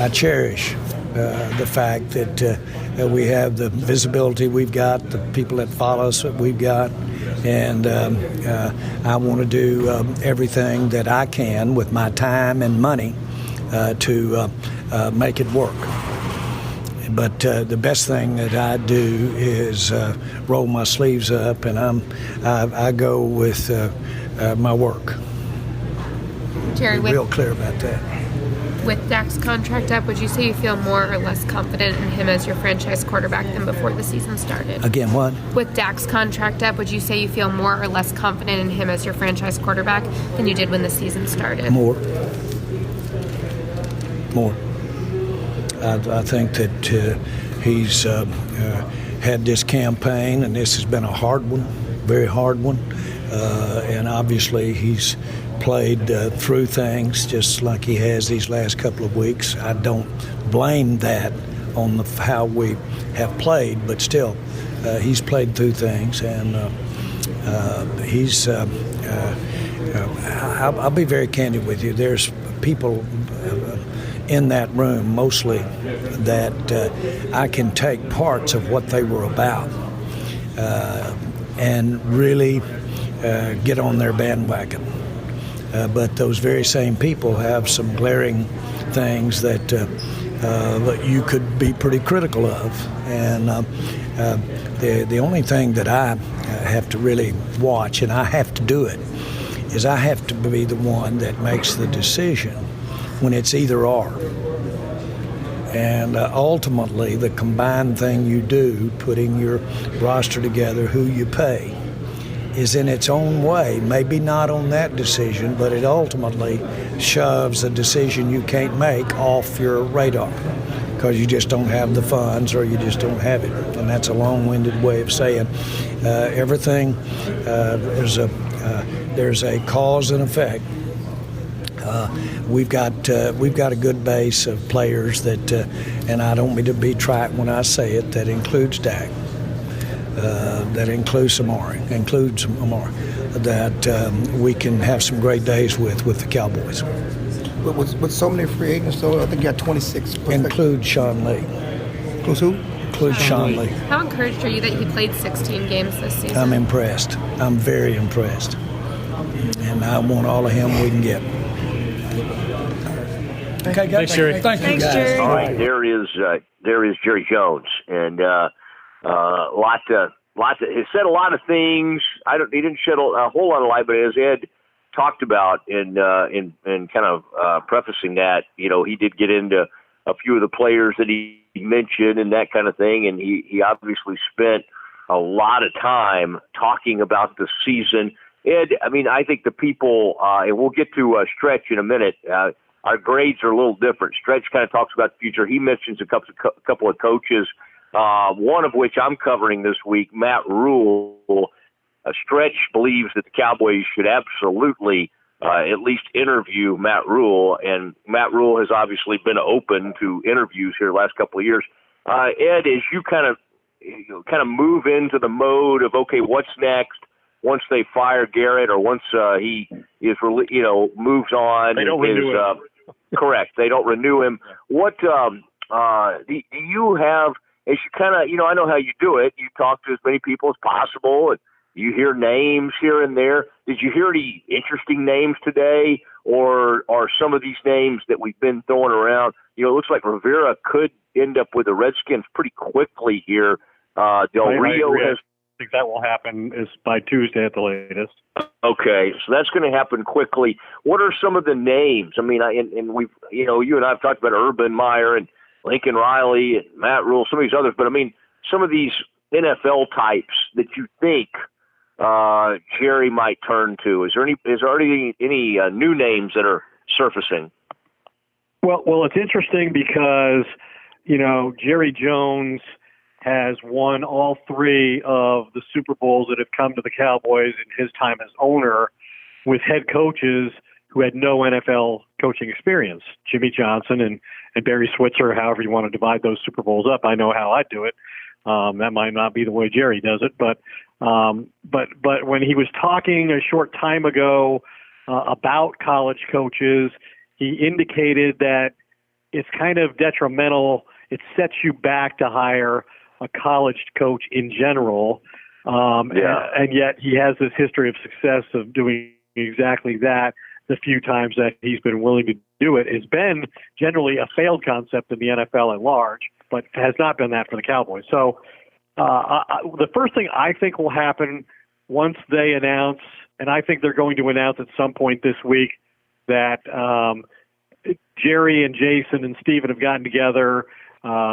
I cherish the fact that we have the visibility we've got, the people that follow us that we've got, and I want to do everything that I can with my time and money to make it work. But the best thing that I do is roll my sleeves up, and I go with my work. Jerry, be real clear about that. With Dak's contract up, would you say you feel more or less confident in him as your franchise quarterback than before the season started? Again, what? With Dak's contract up, would you say you feel more or less confident in him as your franchise quarterback than you did when the season started? More. I think that he's had this campaign, and this has been a hard one, very hard one, and obviously he's played through things just like he has these last couple of weeks. I don't blame that on how we have played, but still, he's played through things, and he's. I'll be very candid with you. There's people in that room mostly that I can take parts of what they were about and really get on their bandwagon. But those very same people have some glaring things that that you could be pretty critical of. And the only thing that I have to really watch, and I have to do it, is I have to be the one that makes the decision when it's either or. And ultimately, the combined thing you do, putting your roster together, who you pay, is in its own way, maybe not on that decision, but it ultimately shoves a decision you can't make off your radar because you just don't have the funds or you just don't have it. And that's a long-winded way of saying everything, there's a cause and effect. We've got a good base of players that, and I don't mean to be trite when I say it, that includes Dak. That includes Amari, that we can have some great days with the Cowboys. With so many free agents, though, I think you got 26. Include Sean Lee. Includes who? Includes Sean Lee. How encouraged are you that he played 16 games this season? I'm impressed. I'm very impressed. And I want all of him we can get. Okay, guys. Thanks, Jerry. Thank you, guys. Jerry. All right, there is Jerry Jones, and he said a lot of things. He didn't shed a whole lot of light, but as Ed talked about in kind of prefacing that, he did get into a few of the players that he mentioned and that kind of thing, and he obviously spent a lot of time talking about the season. Ed, I think the people, and we'll get to Stretch in a minute. Our grades are a little different. Stretch kind of talks about the future. He mentions a couple of coaches. One of which I'm covering this week, Matt Rule. Stretch believes that the Cowboys should absolutely at least interview Matt Rule, and Matt Rule has obviously been open to interviews here the last couple of years. Ed, as you kind of move into the mode of, okay, what's next once they fire Garrett or once he is moves on? They don't renew him. Correct. They don't renew him. What do you have? As you kind of, I know how you do it. You talk to as many people as possible, and you hear names here and there. Did you hear any interesting names today, or are some of these names that we've been throwing around? It looks like Rivera could end up with the Redskins pretty quickly here. Del Rio has. I think that will happen is by Tuesday at the latest. Okay, so that's going to happen quickly. What are some of the names? And we've, you and I have talked about Urban Meyer and Lincoln Riley and Matt Rule, some of these others, but some of these NFL types that you think Jerry might turn to. Is there already any new names that are surfacing? Well, it's interesting because Jerry Jones has won all three of the Super Bowls that have come to the Cowboys in his time as owner with head coaches who had no NFL coaching experience. Jimmy Johnson and Barry Switzer, however you want to divide those Super Bowls up. I know how I do it. That might not be the way Jerry does it, but when he was talking a short time ago about college coaches, he indicated that it's kind of detrimental. It sets you back to hire a college coach in general, and yet he has this history of success of doing exactly that. The few times that he's been willing to do it has been generally a failed concept in the NFL at large, but has not been that for the Cowboys. So the first thing I think will happen once they announce, and I think they're going to announce at some point this week, that Jerry and Jason and Steven have gotten together.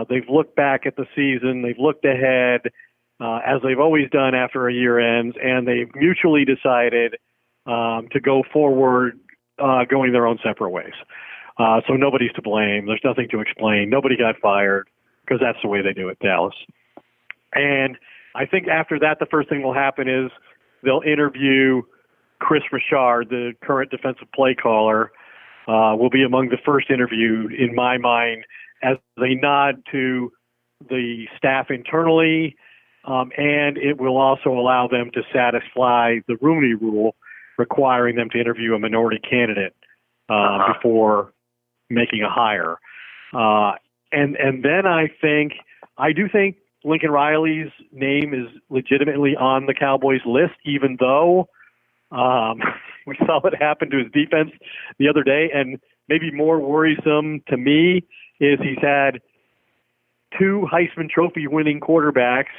They've looked back at the season. They've looked ahead, as they've always done after a year ends, and they've mutually decided to go forward, going their own separate ways. So nobody's to blame. There's nothing to explain. Nobody got fired because that's the way they do it, Dallas. And I think after that, the first thing will happen is they'll interview Chris Richard, the current defensive play caller, will be among the first interviewed, in my mind, as a nod to the staff internally, and it will also allow them to satisfy the Rooney Rule, requiring them to interview a minority candidate before making a hire. And then I do think Lincoln Riley's name is legitimately on the Cowboys list, even though we saw what happened to his defense the other day. And maybe more worrisome to me is he's had 2 Heisman Trophy winning quarterbacks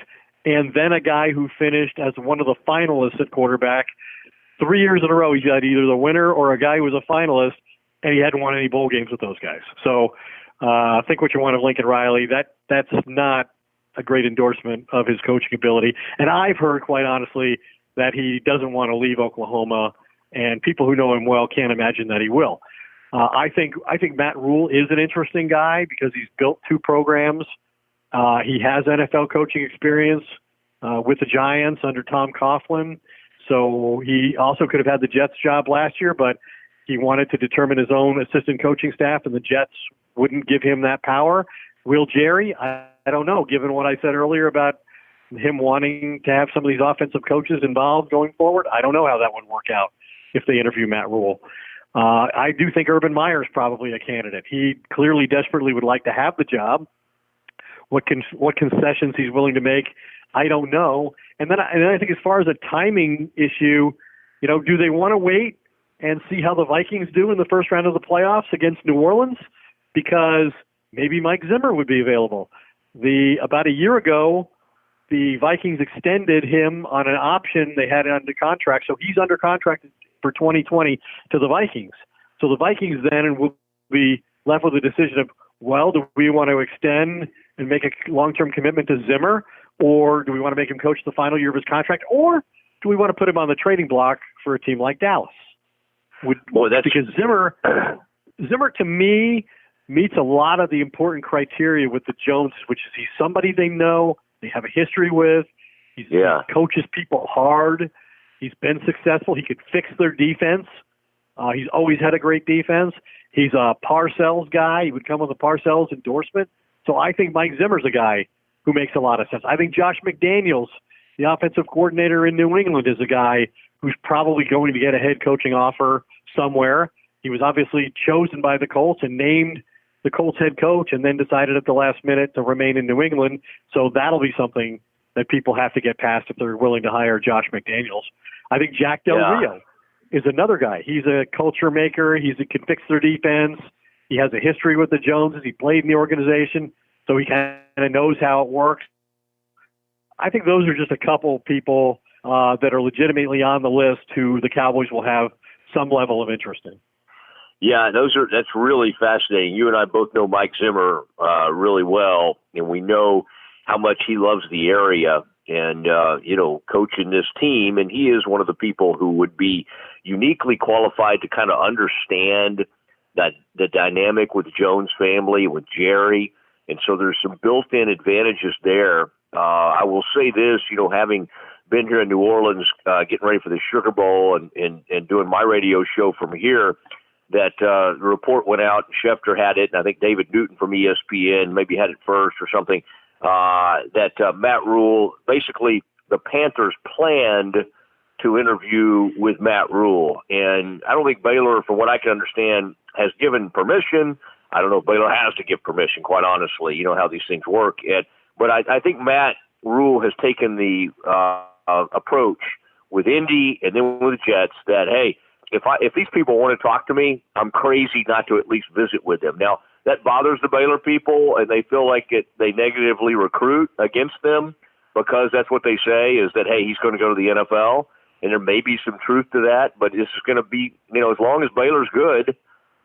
and then a guy who finished as one of the finalists at quarterback 3 years in a row. He's got either the winner or a guy who was a finalist, and he hadn't won any bowl games with those guys. So think what you want of Lincoln Riley. That's not a great endorsement of his coaching ability. And I've heard, quite honestly, that he doesn't want to leave Oklahoma, and people who know him well can't imagine that he will. I think Matt Rule is an interesting guy because he's built 2 programs. He has NFL coaching experience with the Giants under Tom Coughlin. So he also could have had the Jets job last year, but he wanted to determine his own assistant coaching staff, and the Jets wouldn't give him that power. Will Jerry? I don't know, given what I said earlier about him wanting to have some of these offensive coaches involved going forward. I don't know how that would work out if they interview Matt Rule. I do think Urban Meyer is probably a candidate. He clearly desperately would like to have the job. What concessions he's willing to make, I don't know. And then I think as far as a timing issue, do they want to wait and see how the Vikings do in the first round of the playoffs against New Orleans? Because maybe Mike Zimmer would be available. About a year ago, the Vikings extended him on an option they had under contract, so he's under contract for 2020 to the Vikings. So the Vikings then will be left with a decision of, well, do we want to extend and make a long-term commitment to Zimmer, or do we want to make him coach the final year of his contract, or do we want to put him on the trading block for a team like Dallas? Because Zimmer to me meets a lot of the important criteria with the Joneses, which is he's somebody they know, they have a history with, he coaches people hard, he's been successful, he could fix their defense, he's always had a great defense, he's a Parcells guy, he would come with a Parcells endorsement. So I think Mike Zimmer's a guy who makes a lot of sense. I think Josh McDaniels, the offensive coordinator in New England, is a guy who's probably going to get a head coaching offer somewhere. He was obviously chosen by the Colts and named the Colts head coach and then decided at the last minute to remain in New England. So that'll be something that people have to get past if they're willing to hire Josh McDaniels. I think Jack Del Rio is another guy. He's a culture maker. He can fix their defense. He has a history with the Joneses. He played in the organization, so he kind of knows how it works. I think those are just a couple people that are legitimately on the list who the Cowboys will have some level of interest in. Yeah, that's really fascinating. You and I both know Mike Zimmer really well, and we know how much he loves the area and, coaching this team. And he is one of the people who would be uniquely qualified to kind of understand that the dynamic with the Jones family, with Jerry. And so there's some built-in advantages there. I will say this, having been here in New Orleans, getting ready for the Sugar Bowl and doing my radio show from here, that the report went out, and Schefter had it, and I think David Newton from ESPN maybe had it first or something, that Matt Rule, basically the Panthers planned to interview with Matt Rule. And I don't think Baylor, from what I can understand, has given permission. I don't know if Baylor has to give permission, quite honestly. You know how these things work. But I think Matt Rule has taken the approach with Indy and then with the Jets that, hey, if these people want to talk to me, I'm crazy not to at least visit with them. Now, that bothers the Baylor people, and they feel like they negatively recruit against them because that's what they say is that, hey, he's going to go to the NFL, and there may be some truth to that, but this is going to be, as long as Baylor's good,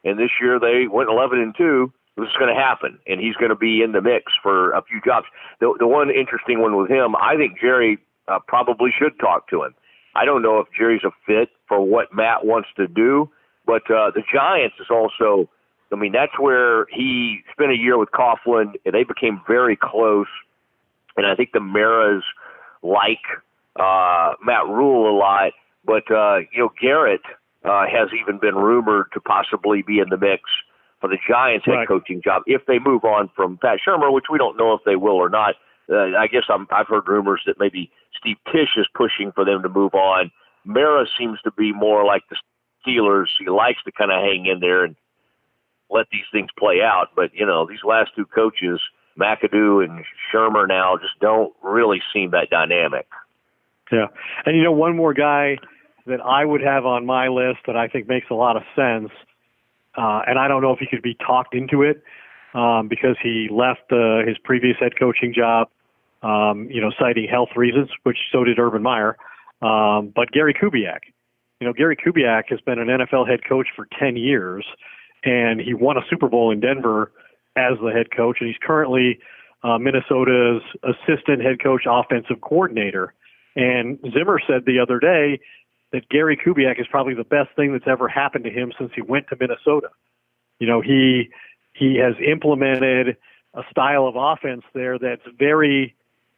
and this year they went 11-2, this is going to happen, and he's going to be in the mix for a few jobs. The one interesting one with him, I think Jerry probably should talk to him. I don't know if Jerry's a fit for what Matt wants to do, but the Giants is also, that's where he spent a year with Coughlin, and they became very close, and I think the Maras like Matt Rule a lot, but, Garrett has even been rumored to possibly be in the mix for the Giants head coaching job if they move on from Pat Shurmur, which we don't know if they will or not. I guess I've heard rumors that maybe Steve Tisch is pushing for them to move on. Mara seems to be more like the Steelers. He likes to kind of hang in there and let these things play out. But, these last two coaches, McAdoo and Shurmur now, just don't really seem that dynamic. Yeah. And, one more guy that I would have on my list that I think makes a lot of sense, and I don't know if he could be talked into it, because he left his previous head coaching job, citing health reasons, which so did Urban Meyer. But Gary Kubiak. Gary Kubiak has been an NFL head coach for 10 years, and he won a Super Bowl in Denver as the head coach, and he's currently Minnesota's assistant head coach offensive coordinator. And Zimmer said the other day that Gary Kubiak is probably the best thing that's ever happened to him since he went to Minnesota. He has implemented a style of offense there that's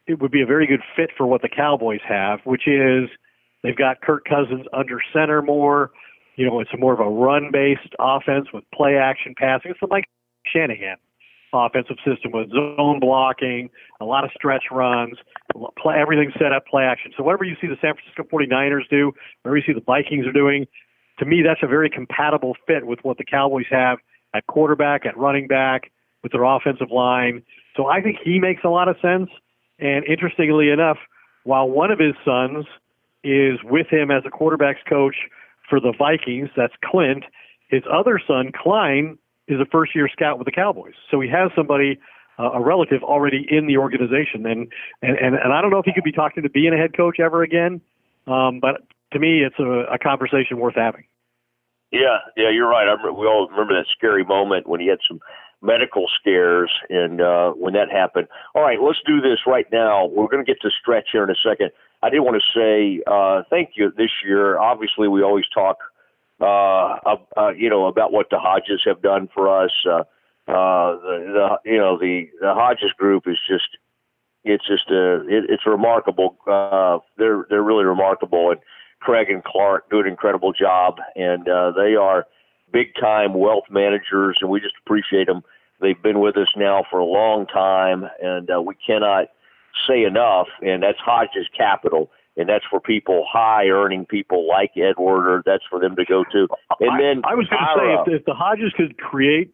it would be a very good fit for what the Cowboys have, which is they've got Kirk Cousins under center more. It's more of a run-based offense with play-action passing. It's the Mike Shanahan offensive system with zone blocking, a lot of stretch runs, everything set up play action. So whatever you see the San Francisco 49ers do, whatever you see the Vikings are doing, to me that's a very compatible fit with what the Cowboys have at quarterback, at running back, with their offensive line. So I think he makes a lot of sense. And interestingly enough, while one of his sons is with him as a quarterback's coach for the Vikings, that's Clint, his other son, Klein, is a first-year scout with the Cowboys. So he has somebody, a relative, already in the organization. And I don't know if he could be talking to being a head coach ever again, but to me it's a conversation worth having. Yeah, you're right. We all remember that scary moment when he had some medical scares, and when that happened. All right, let's do this right now. We're going to get to Stretch here in a second. I did want to say thank you this year. Obviously, we always talk about what the Hodges have done for us. The Hodges group is it's remarkable. They're really remarkable, and Craig and Clark do an incredible job, and they are big time wealth managers, and we just appreciate them. They've been with us now for a long time, and we cannot say enough. And that's Hodges Capital. And that's for people, high-earning people like Ed Werder. That's for them to go to. And then I was going to say, if the Hodges could create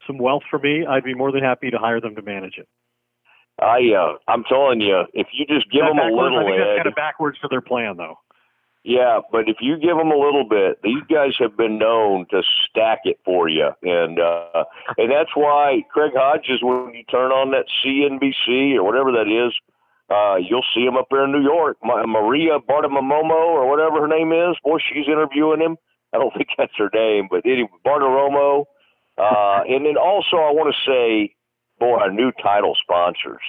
some wealth for me, I'd be more than happy to hire them to manage it. I'm telling you, if you just give them a little, I think that's Ed, kind of backwards for their plan, though. Yeah, but if you give them a little bit, these guys have been known to stack it for you, and that's why Craig Hodges, when you turn on that CNBC or whatever that is. You'll see him up there in New York. Maria Bartiromo or whatever her name is. Boy, she's interviewing him. I don't think that's her name, but anyway, Bartiromo. And then also I want to say, our new title sponsors,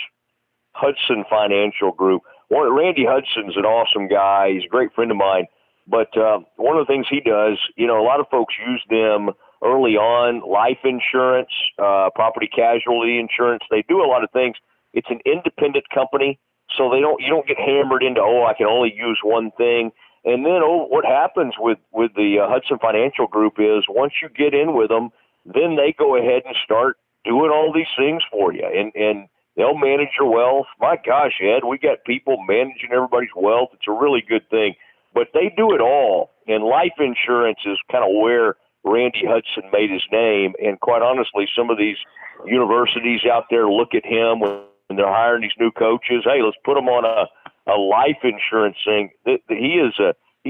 Hudson Financial Group. Randy Hudson's an awesome guy. He's a great friend of mine. But one of the things he does, a lot of folks use them early on, life insurance, property casualty insurance. They do a lot of things. It's an independent company. So you don't get hammered into, I can only use one thing. And then what happens with the Hudson Financial Group is once you get in with them, then they go ahead and start doing all these things for you. And they'll manage your wealth. My gosh, Ed, we got people managing everybody's wealth. It's a really good thing. But they do it all. And life insurance is kind of where Randy Hudson made his name. And quite honestly, some of these universities out there look at him when they're hiring these new coaches. Hey, let's put them on a life insurance thing. He's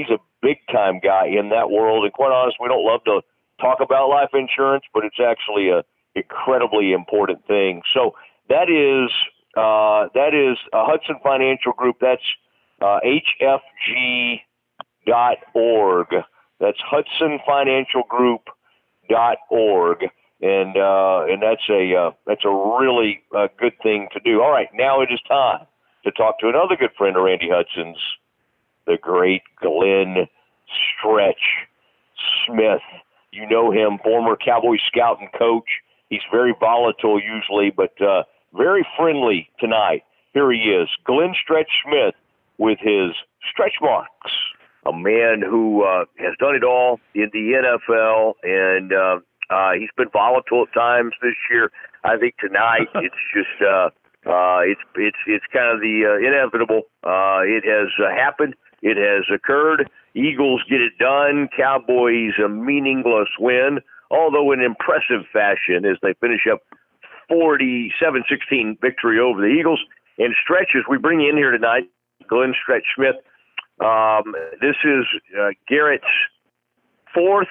a big time guy in that world. And quite honestly, we don't love to talk about life insurance, but it's actually a incredibly important thing. So that is a Hudson Financial Group. That's HFG.org. That's HudsonFinancialGroup.org. And that's a really good thing to do. All right, now it is time to talk to another good friend of Randy Hudson's, the great Glenn Stretch Smith. You know him, former Cowboy scout and coach. He's very volatile usually, but very friendly tonight. Here he is, Glenn Stretch Smith with his stretch marks. A man who has done it all in the NFL, and he's been volatile at times this year. I think tonight it's just it's kind of the inevitable. It has happened. It has occurred. Eagles get it done. Cowboys a meaningless win, although in impressive fashion as they finish up 47-16 victory over the Eagles. And Stretches, we bring you in here tonight, Glenn Stretch Smith. This is Garrett's fourth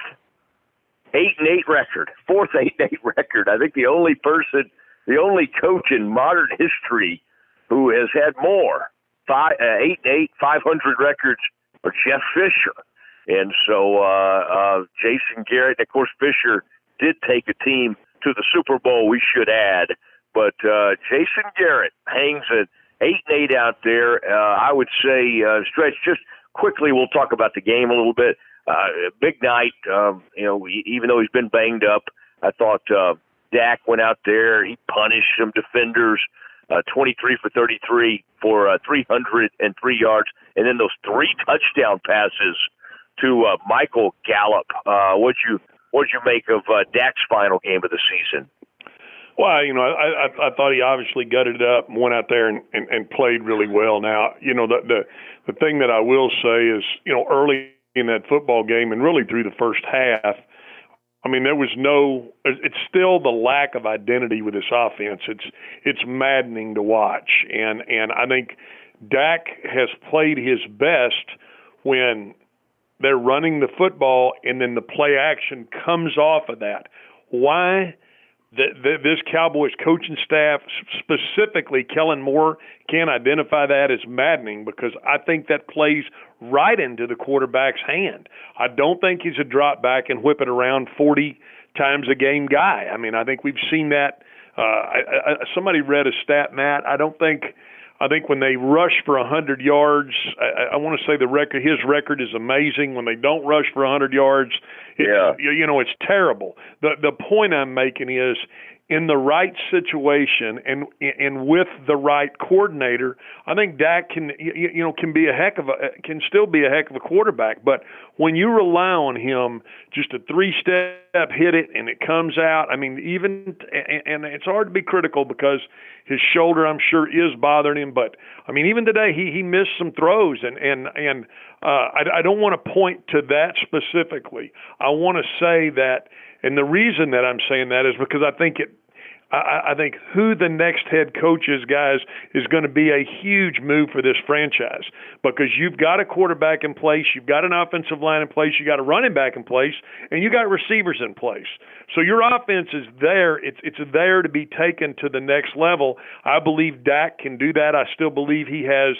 8-8 record, fourth 8-8 record. I think the only coach in modern history who has had more 8-8, 500 records are Jeff Fisher. And so Jason Garrett, and of course Fisher did take a team to the Super Bowl, we should add. But Jason Garrett hangs an 8-8 out there. I would say, Stretch, just quickly, we'll talk about the game a little bit. Big night, even though he's been banged up, I thought Dak went out there. He punished some defenders, 23 for 33 for 303 yards. And then those 3 touchdown passes to Michael Gallup. What'd you make of Dak's final game of the season? Well, I thought he obviously gutted it up and went out there and played really well. Now, the thing that I will say is, early in that football game and really through the first half, I mean, it's still the lack of identity with this offense. It's maddening to watch. And I think Dak has played his best when they're running the football and then the play action comes off of that. Why? This Cowboys coaching staff, specifically Kellen Moore, can't identify that as maddening because I think that plays right into the quarterback's hand. I don't think he's a drop back and whip it around 40 times a game guy. I mean, I think we've seen that. Somebody read a stat, Matt. I think when they rush for 100 yards, I want to say his record is amazing. When they don't rush for 100 yards, it's terrible. The point I'm making is, in the right situation and with the right coordinator, I think Dak can still be a heck of a quarterback. But when you rely on him, just a 3-step hit it and it comes out. I mean, and it's hard to be critical because his shoulder, I'm sure, is bothering him. But I mean, even today, he missed some throws, and I don't want to point to that specifically. I want to say that, and the reason that I'm saying that is because I think who the next head coach is, guys, is going to be a huge move for this franchise because you've got a quarterback in place, you've got an offensive line in place, you got a running back in place, and you got receivers in place. So your offense is there. It's there to be taken to the next level. I believe Dak can do that. I still believe he has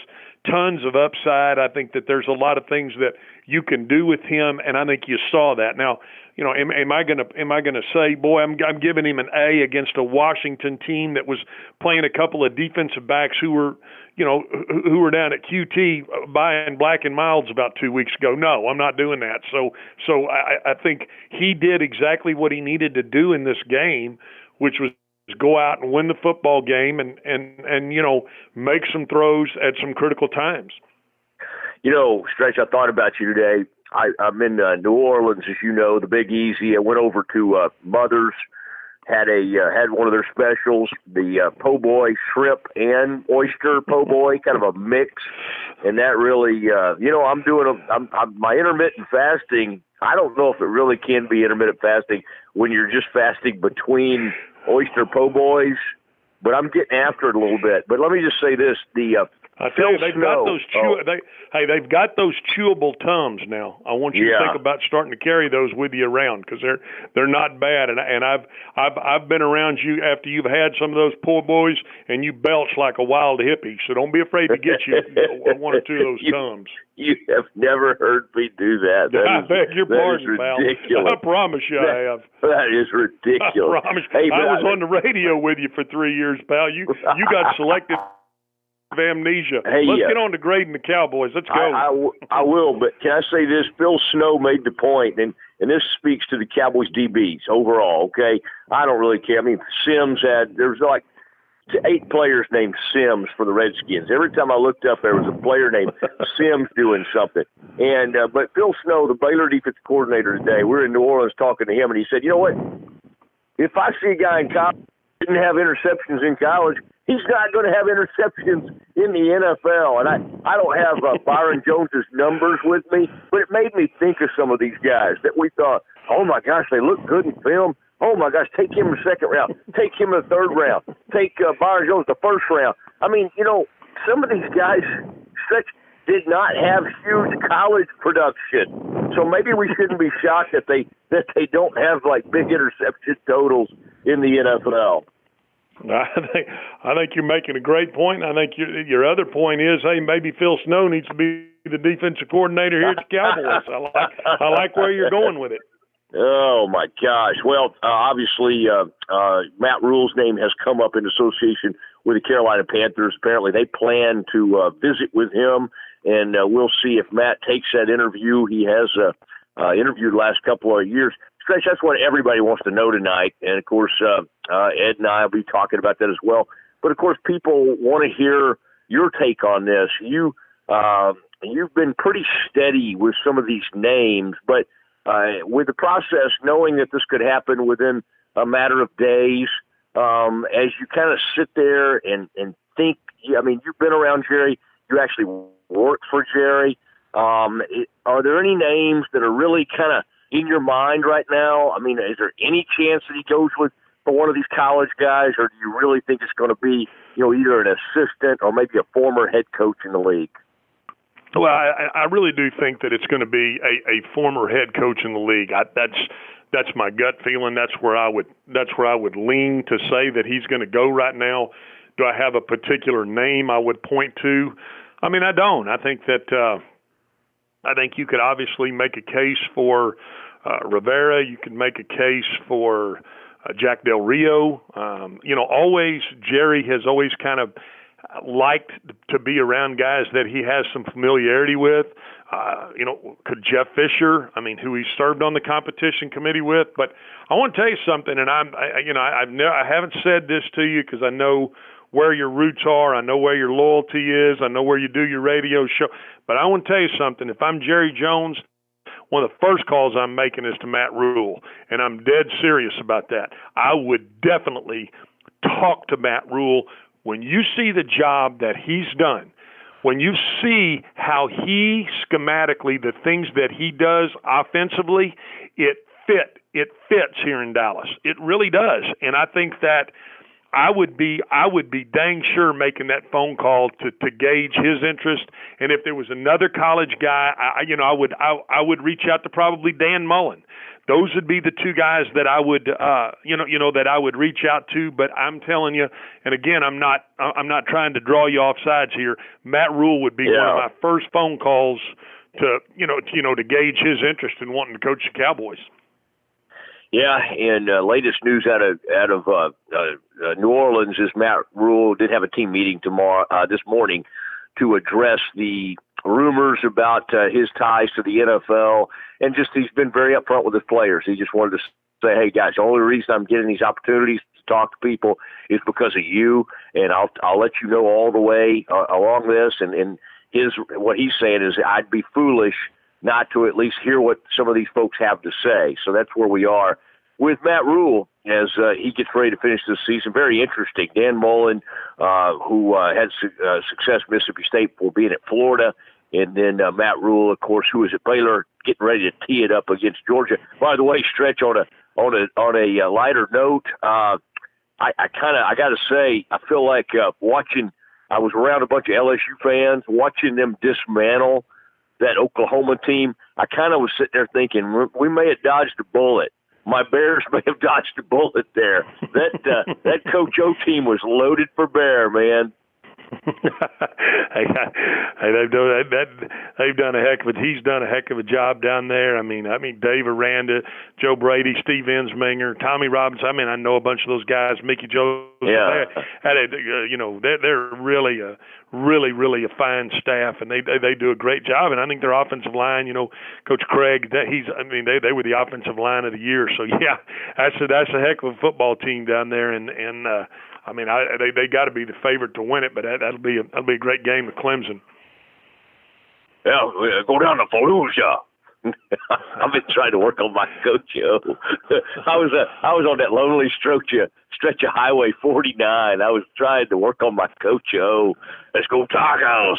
tons of upside. I think that there's a lot of things that you can do with him, and I think you saw that. Now, am I gonna say, boy, I'm giving him an A against a Washington team that was playing a couple of defensive backs who were down at QT buying Black and Milds about 2 weeks ago? No, I'm not doing that. So I think he did exactly what he needed to do in this game, which was go out and win the football game and make some throws at some critical times. Stretch, I thought about you today. I'm in New Orleans, as you know, the Big Easy. I went over to Mother's, had one of their specials, the po' boy shrimp and oyster po' boy, kind of a mix, and that really, I'm doing my intermittent fasting. I don't know if it really can be intermittent fasting when you're just fasting between oyster po' boys, but I'm getting after it a little bit. But let me just say this: I tell you, they've got those chewable Tums now. I want you to think about starting to carry those with you around because they're not bad. And I've been around you after you've had some of those po' boys, and you belch like a wild hippie. So don't be afraid to get you one or two of those Tums. You have never heard me do that. I beg your pardon, pal. I promise you I have. That is ridiculous. I promise. Hey, I was on the radio with you for 3 years, pal. You got selected of amnesia. Hey, let's get on to grading the Cowboys. Let's go. I will, but can I say this? Phil Snow made the point, and this speaks to the Cowboys DBs overall, okay? I don't really care. I mean, there's like 8 players named Sims for the Redskins. Every time I looked up, there was a player named Sims doing something. And but Phil Snow, the Baylor defensive coordinator today, we were in New Orleans talking to him, and he said, you know what? If I see a guy in college who didn't have interceptions in college, he's not going to have interceptions in the NFL. And I don't have Byron Jones's numbers with me, but it made me think of some of these guys that we thought, oh, my gosh, they look good in film. Oh, my gosh, take him in the second round. Take him in the third round. Take Byron Jones the first round. I mean, some of these guys, did not have huge college production. So maybe we shouldn't be shocked that they don't have like big interception totals in the NFL. I think you're making a great point. I think your other point is, hey, maybe Phil Snow needs to be the defensive coordinator here at the Cowboys. I like where you're going with it. Oh my gosh! Well, obviously, Matt Rule's name has come up in association with the Carolina Panthers. Apparently, they plan to visit with him, and we'll see if Matt takes that interview. He has interviewed the last couple of years. Stretch, that's what everybody wants to know tonight. And, of course, Ed and I will be talking about that as well. But, of course, people want to hear your take on this. You've been pretty steady with some of these names, but with the process, knowing that this could happen within a matter of days, as you kind of sit there and think, I mean, you've been around Jerry. You actually worked for Jerry. Are there any names that are really kind of in your mind right now? I mean, is there any chance that he goes for one of these college guys, or do you really think it's going to be, either an assistant or maybe a former head coach in the league? Well, I really do think that it's going to be a former head coach in the league. That's my gut feeling. That's where I would lean to say that he's going to go right now. Do I have a particular name I would point to? I mean, I don't. I think that I think you could obviously make a case for Rivera. You could make a case for Jack Del Rio. Always Jerry has always kind of liked to be around guys that he has some familiarity with. Could Jeff Fisher, who he served on the competition committee with. But I want to tell you something, and I haven't said this to you because I know where your roots are. I know where your loyalty is. I know where you do your radio show. But I want to tell you something. If I'm Jerry Jones, one of the first calls I'm making is to Matt Rule, and I'm dead serious about that. I would definitely talk to Matt Rule. When you see the job that he's done, when you see how he schematically, the things that he does offensively, it fits here in Dallas. It really does. And I think that I would be dang sure making that phone call to gauge his interest. And if there was another college guy, I would reach out to probably Dan Mullen. Those would be the two guys that I would that I would reach out to. But I'm telling you, and again, I'm not trying to draw you off sides here. Matt Rule would be one of my first phone calls to gauge his interest in wanting to coach the Cowboys. Yeah, and latest news out of New Orleans is Matt Rule did have a team meeting this morning to address the rumors about his ties to the NFL, and he's been very upfront with his players. He just wanted to say, "Hey guys, the only reason I'm getting these opportunities to talk to people is because of you, and I'll let you know all the way along this." And what he's saying is, I'd be foolish not to at least hear what some of these folks have to say. So that's where we are with Matt Rule as he gets ready to finish this season. Very interesting. Dan Mullen, who had success at Mississippi State for being at Florida, and then Matt Rule, of course, who was at Baylor, getting ready to tee it up against Georgia. By the way, Stretch, on a lighter note, I got to say, I feel like watching. I was around a bunch of LSU fans, watching them dismantle that Oklahoma team. I kind of was sitting there thinking, we may have dodged a bullet. My Bears may have dodged a bullet there. That Coach O team was loaded for bear, man. Hey, they've done a heck of a. He's done a heck of a job down there. I mean, Dave Aranda, Joe Brady, Steve Ensminger, Tommy Robinson. I know a bunch of those guys. Mickey Joseph. Yeah. They're really a fine staff, and they do a great job. And I think their offensive line, Coach Craig, they were the offensive line of the year. So yeah, that's a heck of a football team down there, and they got to be the favorite to win it, but that'll be a great game with Clemson. Yeah, go down to Fallujah. I've been trying to work on my coach. I was on that lonely stretch of Highway 49. I was trying to work on my coach. Let's go tacos.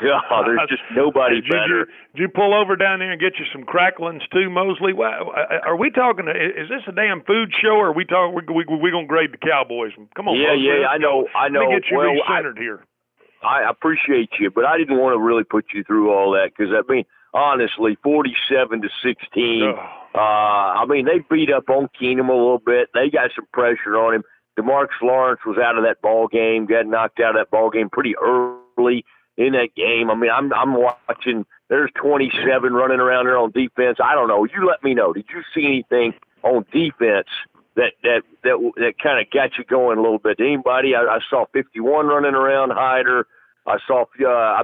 God, there's just nobody better. Did you pull over down there and get you some cracklings too, Mosley? Are we talking? Is this a damn food show, or are we talking? We gonna grade the Cowboys? Come on, yeah, Mosley, I know. Let me get you recentered here. I appreciate you, but I didn't want to really put you through all that because, I mean, honestly, 47-16. I mean, they beat up on Keenum a little bit. They got some pressure on him. DeMarcus Lawrence was out of that ball game, got knocked out of that ball game pretty early in that game. I mean, I'm watching. There's 27 running around there on defense. I don't know. You let me know. Did you see anything on defense that kind of got you going a little bit? Anybody? I saw 51 running around Hyder. I saw.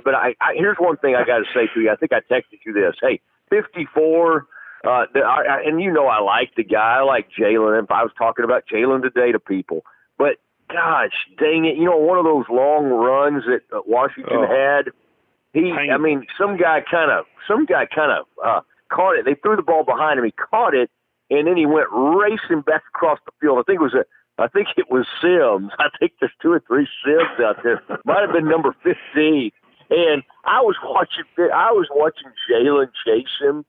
But here's one thing I got to say to you. I think I texted you this. Hey, 54. And you know I like the guy. I like Jalen. If I was talking about Jalen today to people, but gosh, dang it! You know, one of those long runs that Washington had. I mean, some guy kind of caught it. They threw the ball behind him. He caught it, and then he went racing back across the field. I think it was Sims. I think there's 2 or 3 Sims out there. Might have been number 15. And I was watching Jalen chase him.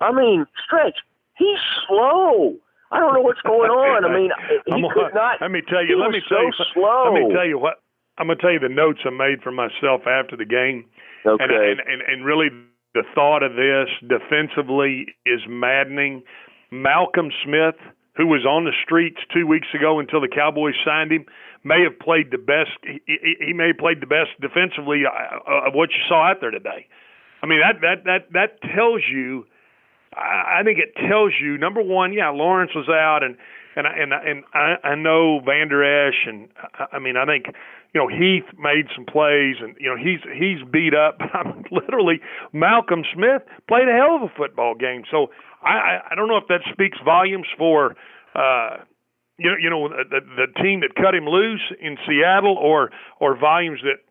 I mean, Stretch, he's slow. I don't know what's going on. I mean, he could not. Let me tell you. Let me tell you what. I'm going to tell you the notes I made for myself after the game. Okay. And really, the thought of this defensively is maddening. Malcolm Smith, who was on the streets 2 weeks ago until the Cowboys signed him, may have played the best. He may have played the best defensively of what you saw out there today. I mean, that tells you. I think it tells you, number one, yeah, Lawrence was out, and I know Van Der Esch, and I mean, I think, you know, Heath made some plays, and you know he's beat up. Literally, Malcolm Smith played a hell of a football game. So I don't know if that speaks volumes for you know the team that cut him loose in Seattle, or volumes that,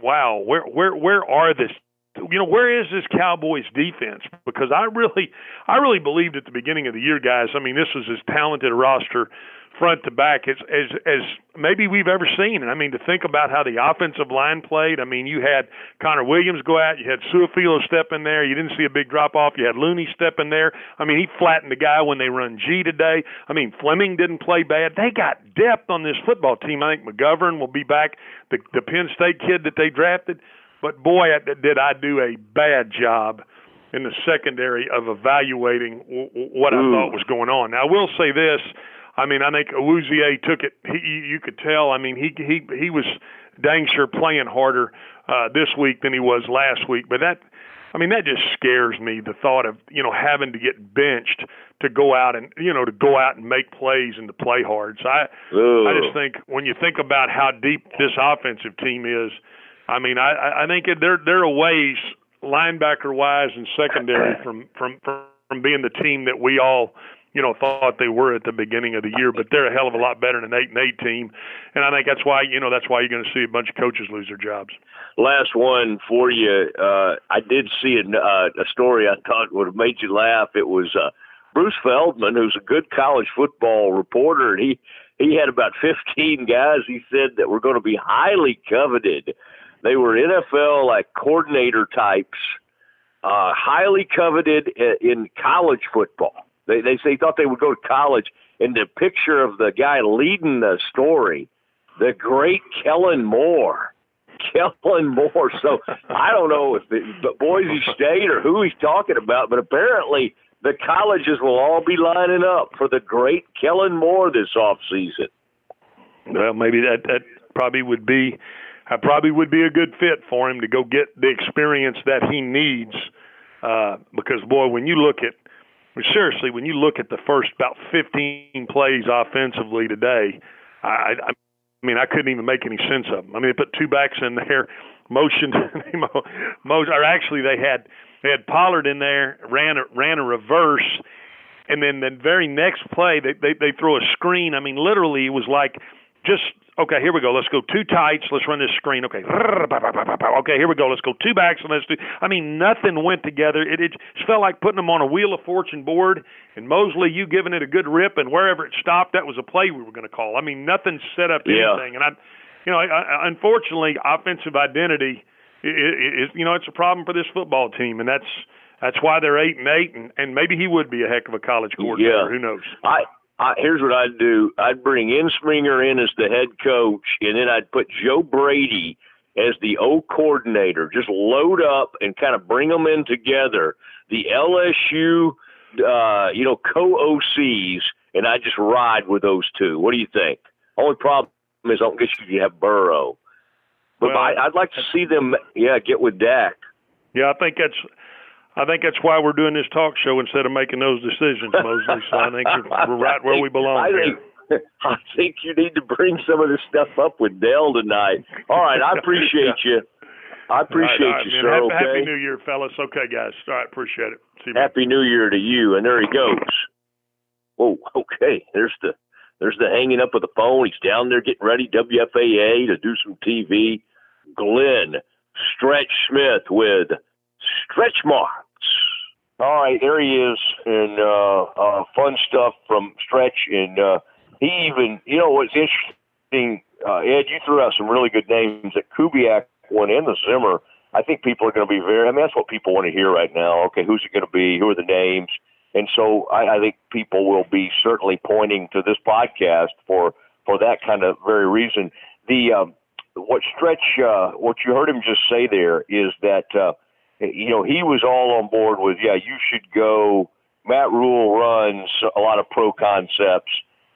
wow, where are this? You know, where is this Cowboys defense? Because I really believed at the beginning of the year, guys. I mean, this was as talented a roster front to back as maybe we've ever seen. And I mean, to think about how the offensive line played. I mean, you had Connor Williams go out, you had Suafilo step in there, you didn't see a big drop off, you had Looney step in there. I mean, he flattened the guy when they run G today. I mean, Fleming didn't play bad. They got depth on this football team. I think McGovern will be back, the Penn State kid that they drafted. But, boy, did I do a bad job in the secondary of evaluating what I thought was going on. Now, I will say this. I mean, I think Awuzie took it. You could tell. I mean, he was dang sure playing harder this week than he was last week. But that just scares me, the thought of, you know, having to get benched to go out and make plays and to play hard. So I just think when you think about how deep this offensive team is, I mean, I think there are ways, linebacker-wise and secondary, from being the team that we all, you know, thought they were at the beginning of the year. But they're a hell of a lot better than an 8-8 team, and I think that's why you're going to see a bunch of coaches lose their jobs. Last one for you. I did see a story I thought would have made you laugh. It was Bruce Feldman, who's a good college football reporter, and he had about 15 guys, he said, that were going to be highly coveted. They were NFL like coordinator types, highly coveted in college football. They thought they would go to college. And the picture of the guy leading the story, the great Kellen Moore. So I don't know if it's Boise State or who he's talking about, but apparently the colleges will all be lining up for the great Kellen Moore this offseason. Well, maybe that probably would be a good fit for him to go get the experience that he needs. Because, boy, when you look at the first about 15 plays offensively today, I mean, I couldn't even make any sense of them. I mean, they put 2 backs in there, motioned, or actually they had Pollard in there, ran a reverse, and then the very next play they throw a screen. I mean, literally it was like just, okay, here we go. Let's go 2 tights. Let's run this screen. Okay. Okay, here we go. Let's go 2 backs and let's do. I mean, nothing went together. It just felt like putting them on a Wheel of Fortune board, and Mosley, you giving it a good rip, and wherever it stopped, that was a play we were going to call. I mean, nothing set up anything. And unfortunately, offensive identity is it's a problem for this football team, and that's why they're 8-8, and maybe he would be a heck of a college coordinator. Yeah. Who knows? Here's what I'd do. I'd bring Insminger in as the head coach, and then I'd put Joe Brady as the O coordinator. Just load up and kind of bring them in together. The LSU, co-OCs, and I just ride with those two. What do you think? Only problem is I don't guess you have Burrow. But well, I'd like to see them, get with Dak. Yeah, I think that's why we're doing this talk show instead of making those decisions, Mosley. So I think we're right where we belong here. I think you need to bring some of this stuff up with Dell tonight. All right, I appreciate you. I appreciate you, sir. Okay? Happy New Year, fellas. Okay, guys. All right, appreciate it. See you, Happy New Year to you. And there he goes. Oh, okay. There's the hanging up of the phone. He's down there getting ready, WFAA, to do some TV. Glenn Stretch Smith with Stretch Marks. All right, there he is. And fun stuff from Stretch. And he even, what's interesting, Ed, you threw out some really good names. That Kubiak one and the Zimmer. I think people are going to be that's what people want to hear right now. Okay, who's it going to be? Who are the names? And so I think people will be certainly pointing to this podcast for that kind of very reason. What you heard him just say there is that, he was all on board with, you should go. Matt Rule runs a lot of pro concepts,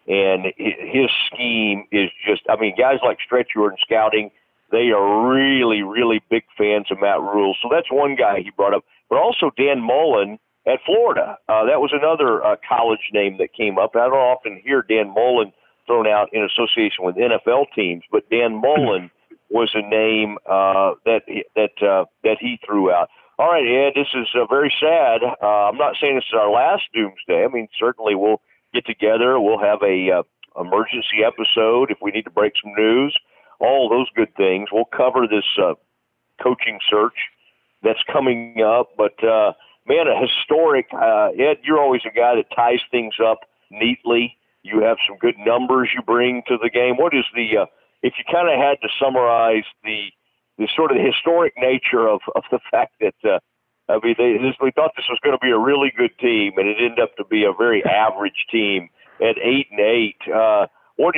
and his scheme is just, guys like Stretch who are in scouting, they are really, really big fans of Matt Rule. So that's one guy he brought up. But also Dan Mullen at Florida. That was another college name that came up. I don't often hear Dan Mullen thrown out in association with NFL teams, but Dan Mullen was a name that he threw out. All right, Ed, this is very sad. I'm not saying this is our last Doomsday. Certainly we'll get together. We'll have a emergency episode if we need to break some news. All those good things. We'll cover this coaching search that's coming up. But, man, a historic Ed, you're always a guy that ties things up neatly. You have some good numbers you bring to the game. What is the if you kind of had to summarize the sort of the historic nature of the fact that we thought this was going to be a really good team, and it ended up to be a very average team at 8-8. What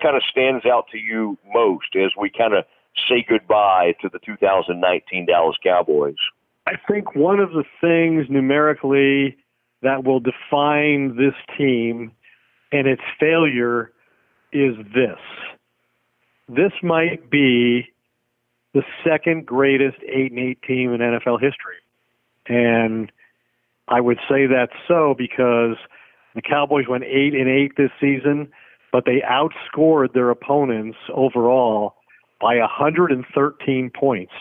kind of stands out to you most as we kind of say goodbye to the 2019 Dallas Cowboys? I think one of the things numerically that will define this team and its failure is this. This might be the second greatest 8-8 team in NFL history. And I would say that's so because the Cowboys went 8-8 this season, but they outscored their opponents overall by 113 points.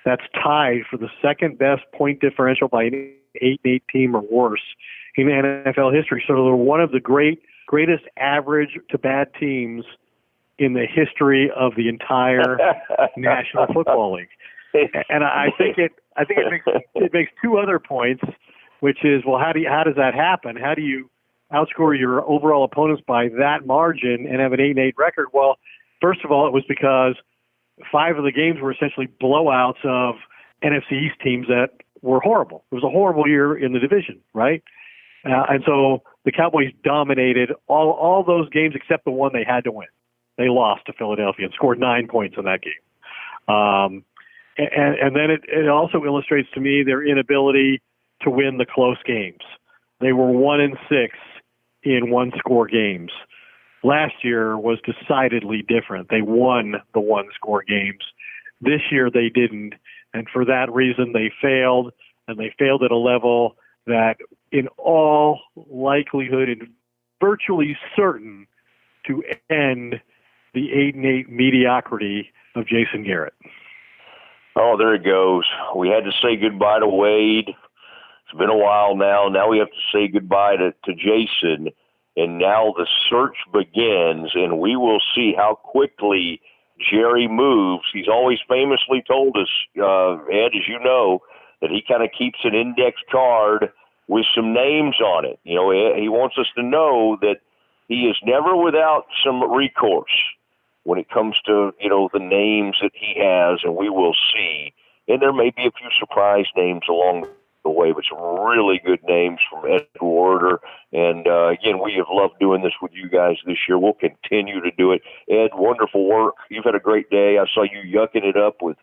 That's tied for the second best point differential by an 8-8 team or worse in NFL history. So they're one of the greatest average to bad teams in the history of the entire National Football League. And I think it makes two other points, which is, well, how does that happen? How do you outscore your overall opponents by that margin and have an 8-8 record? Well, first of all, it was because 5 of the games were essentially blowouts of NFC East teams that were horrible. It was a horrible year in the division, right? And so the Cowboys dominated all those games except the one they had to win. They lost to Philadelphia and scored 9 points in that game. And then it also illustrates to me their inability to win the close games. They were 1-6 in one-score games. Last year was decidedly different. They won the one-score games. This year they didn't, and for that reason they failed, and they failed at a level that in all likelihood and virtually certain to end the 8-8 mediocrity of Jason Garrett. Oh, there it goes. We had to say goodbye to Wade. It's been a while now. Now we have to say goodbye to Jason. And now the search begins, and we will see how quickly Jerry moves. He's always famously told us, Ed, as you know, that he kind of keeps an index card with some names on it. You know, he wants us to know that he is never without some recourse when it comes to, you know, the names that he has, and we will see. And there may be a few surprise names along the way, but some really good names from Ed Werder together. And again, we have loved doing this with you guys this year. We'll continue to do it. Ed, wonderful work. You've had a great day. I saw you yucking it up with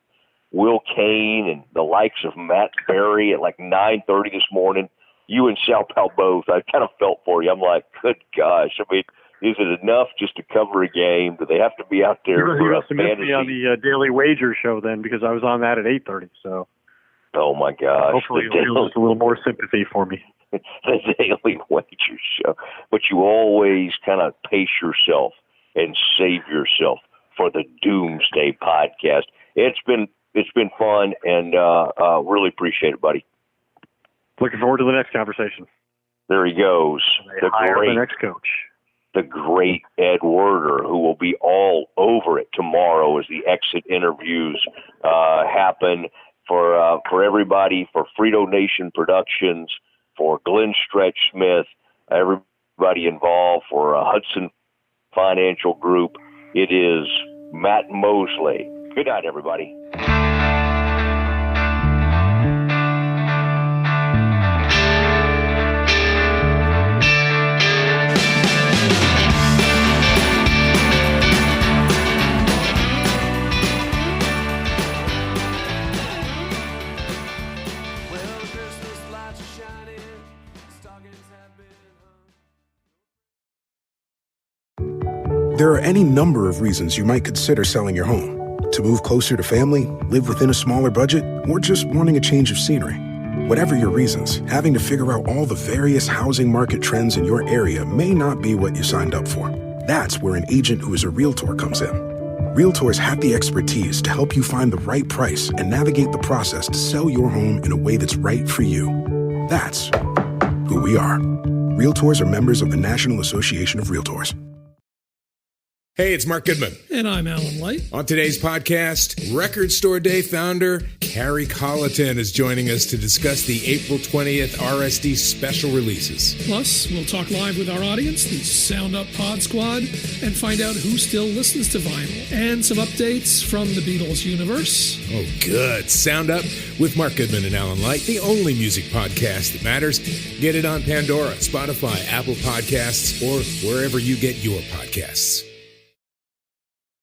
Will Kane and the likes of Matt Berry at like 9:30 this morning. You and Sal Pal both. I kind of felt for you. I'm like, good gosh. I mean, is it enough just to cover a game? Do they have to be out there for a fantasy? Me on the Daily Wager show then, because I was on that at 8:30. So, oh my gosh! Hopefully, you'll just a little more sympathy for me. The Daily Wager show, but you always kind of pace yourself and save yourself for the Doomsday podcast. It's been fun, and really appreciate it, buddy. Looking forward to the next conversation. There he goes. The next coach. The great Ed Werder, who will be all over it tomorrow as the exit interviews happen for everybody, for Frito Nation Productions, for Glenn Stretch Smith, everybody involved, for Hudson Financial Group. It is Matt Mosley. Good night, everybody. There are any number of reasons you might consider selling your home. To move closer to family, live within a smaller budget, or just wanting a change of scenery. Whatever your reasons, having to figure out all the various housing market trends in your area may not be what you signed up for. That's where an agent who is a realtor comes in. Realtors have the expertise to help you find the right price and navigate the process to sell your home in a way that's right for you. That's who we are. Realtors are members of the National Association of Realtors. Hey, it's Mark Goodman. And I'm Alan Light. On today's podcast, Record Store Day founder Carrie Colleton is joining us to discuss the April 20th RSD special releases. Plus, we'll talk live with our audience, the Sound Up Pod Squad, and find out who still listens to vinyl. And some updates from the Beatles universe. Oh, good. Sound Up with Mark Goodman and Alan Light, the only music podcast that matters. Get it on Pandora, Spotify, Apple Podcasts, or wherever you get your podcasts.